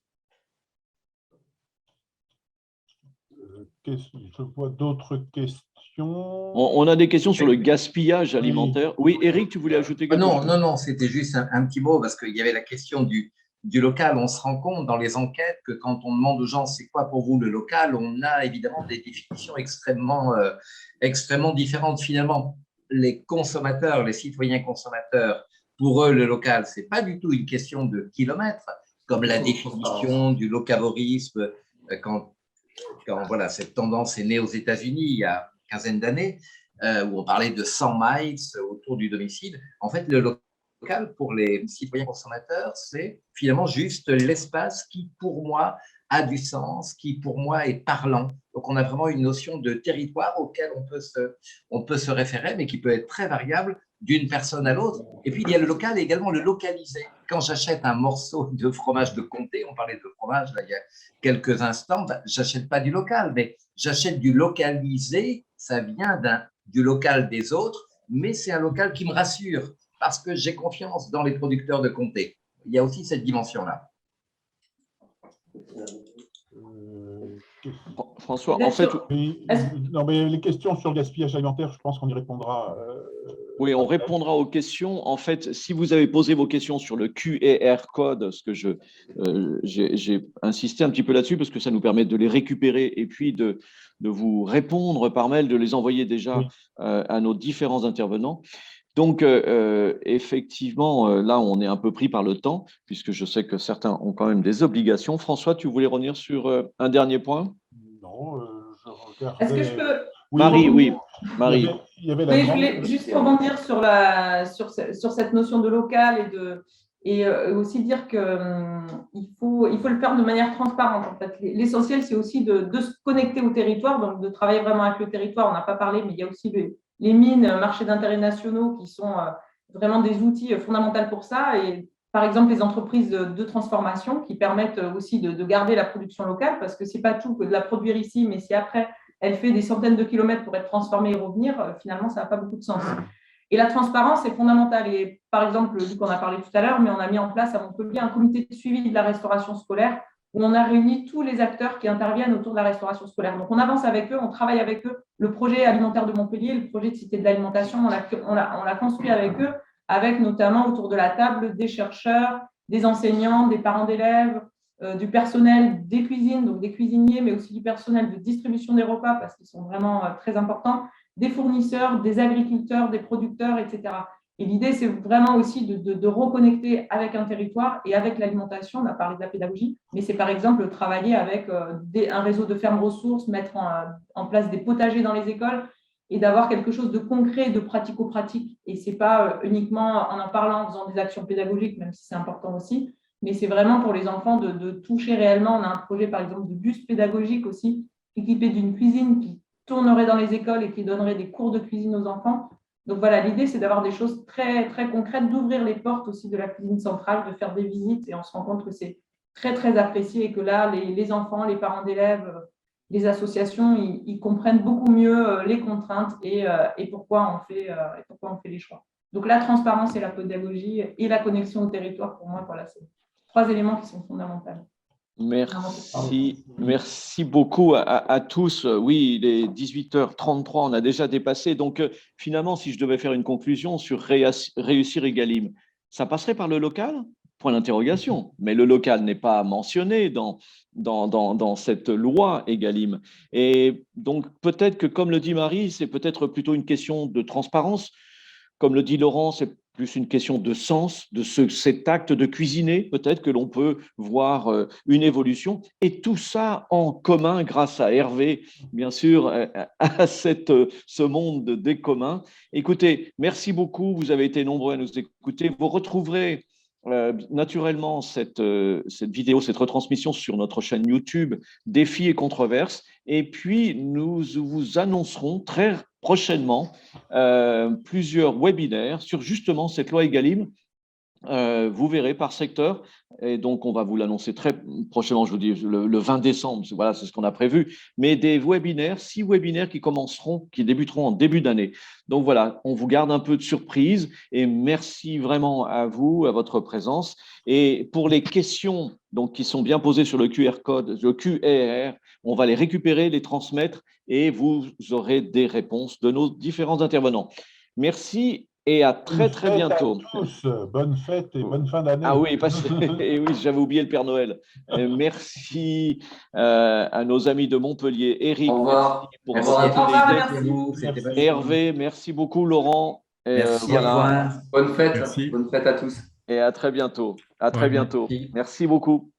Je vois d'autres questions. On a des questions sur le gaspillage alimentaire. Oui, Eric, tu voulais ajouter quelque chose? Non, c'était juste un petit mot parce qu'il y avait la question du local. On se rend compte dans les enquêtes que quand on demande aux gens c'est quoi pour vous le local, on a évidemment des définitions extrêmement différentes. Finalement, les consommateurs, les citoyens consommateurs, pour eux, le local, ce n'est pas du tout une question de kilomètres, comme la définition du locavorisme quand voilà, cette tendance est née aux États-Unis il y a une quinzaine d'années, où on parlait de 100 miles autour du domicile. En fait, le local, pour les citoyens consommateurs, c'est finalement juste l'espace qui, pour moi, a du sens, qui, pour moi, est parlant. Donc, on a vraiment une notion de territoire auquel on peut se référer, mais qui peut être très variable d'une personne à l'autre. Et puis, il y a le local et également le localisé. Quand j'achète un morceau de fromage de comté, on parlait de fromage là, il y a quelques instants, je n'achète pas du local, mais j'achète du localisé. Ça vient du local des autres, mais c'est un local qui me rassure parce que j'ai confiance dans les producteurs de comté. Il y a aussi cette dimension-là. François, en fait… Non, mais les questions sur le gaspillage alimentaire, je pense qu'on y répondra. Oui, on répondra aux questions. En fait, si vous avez posé vos questions sur le QR code, ce que j'ai insisté un petit peu là-dessus parce que ça nous permet de les récupérer et puis de vous répondre par mail, de les envoyer déjà à nos différents intervenants. Donc, effectivement, là, on est un peu pris par le temps, puisque je sais que certains ont quand même des obligations. François, tu voulais revenir sur un dernier point? Non, je Est-ce que je regardais. peux Oui, Marie, oui, rebondir? Marie. il y avait la Oui, je grande. voulais juste rebondir sur cette notion de local et aussi dire qu'il faut le faire de manière transparente. En fait. L'essentiel, c'est aussi de se connecter au territoire, donc de travailler vraiment avec le territoire. On n'a pas parlé, mais il y a aussi les mines, marchés d'intérêt nationaux qui sont vraiment des outils fondamentaux pour ça. Et par exemple, les entreprises de transformation qui permettent aussi de garder la production locale, parce que ce n'est pas tout que de la produire ici, mais si après, elle fait des centaines de kilomètres pour être transformée et revenir, finalement, ça n'a pas beaucoup de sens. Et la transparence est fondamentale. Et par exemple, vu qu'on a parlé tout à l'heure, mais on a mis en place à Montpellier un comité de suivi de la restauration scolaire où on a réuni tous les acteurs qui interviennent autour de la restauration scolaire. Donc, on avance avec eux, on travaille avec eux. Le projet alimentaire de Montpellier, le projet de Cité de l'alimentation, on l'a construit avec eux, avec notamment autour de la table des chercheurs, des enseignants, des parents d'élèves, du personnel des cuisines, donc des cuisiniers, mais aussi du personnel de distribution des repas, parce qu'ils sont vraiment très importants, des fournisseurs, des agriculteurs, des producteurs, etc. Et l'idée, c'est vraiment aussi de reconnecter avec un territoire et avec l'alimentation. On a parlé de la pédagogie, mais c'est par exemple travailler avec un réseau de fermes ressources, mettre en place des potagers dans les écoles et d'avoir quelque chose de concret, de pratico-pratique. Et ce n'est pas uniquement en parlant, en faisant des actions pédagogiques, même si c'est important aussi, mais c'est vraiment pour les enfants de toucher réellement. On a un projet, par exemple, de bus pédagogique aussi, équipé d'une cuisine qui tournerait dans les écoles et qui donnerait des cours de cuisine aux enfants. Donc voilà, l'idée, c'est d'avoir des choses très, très concrètes, d'ouvrir les portes aussi de la cuisine centrale, de faire des visites, et on se rend compte que c'est très, très apprécié et que là, les enfants, les parents d'élèves, les associations, ils comprennent beaucoup mieux les contraintes et pourquoi on fait les choix. Donc la transparence et la pédagogie et la connexion au territoire, pour moi, voilà, c'est 3 éléments qui sont fondamentaux. Merci beaucoup à tous. Oui, il est 18h33, on a déjà dépassé. Donc, finalement, si je devais faire une conclusion sur réussir Egalim, ça passerait par le local? Point d'interrogation. Mais le local n'est pas mentionné dans cette loi Egalim. Et donc, peut-être que, comme le dit Marie, c'est peut-être plutôt une question de transparence. Comme le dit Laurent, c'est plus une question de sens, de cet acte de cuisiner, peut-être que l'on peut voir une évolution. Et tout ça en commun grâce à Hervé, bien sûr, à ce monde des communs. Écoutez, merci beaucoup, vous avez été nombreux à nous écouter. Vous retrouverez naturellement cette vidéo, cette retransmission sur notre chaîne YouTube Défis et controverses. Et puis, nous vous annoncerons très prochainement plusieurs webinaires sur justement cette loi Egalim. Vous verrez par secteur, et donc on va vous l'annoncer très prochainement, je vous dis le 20 décembre, voilà, c'est ce qu'on a prévu, mais des webinaires, 6 webinaires qui débuteront en début d'année. Donc voilà, on vous garde un peu de surprise et merci vraiment à vous, à votre présence. Et pour les questions donc, qui sont bien posées sur le QR code, le QR, on va les récupérer, les transmettre et vous aurez des réponses de nos différents intervenants. Merci. Et à très, très bientôt. À tous. Bonne fête et bonne fin d'année. Ah oui, et oui, j'avais oublié le Père Noël. Merci à nos amis de Montpellier. Eric, au revoir. merci pour Hervé, merci beaucoup, Laurent. Merci, voilà. Au revoir. Bonne fête à tous. Et à très bientôt. À très bientôt. Merci. Merci beaucoup.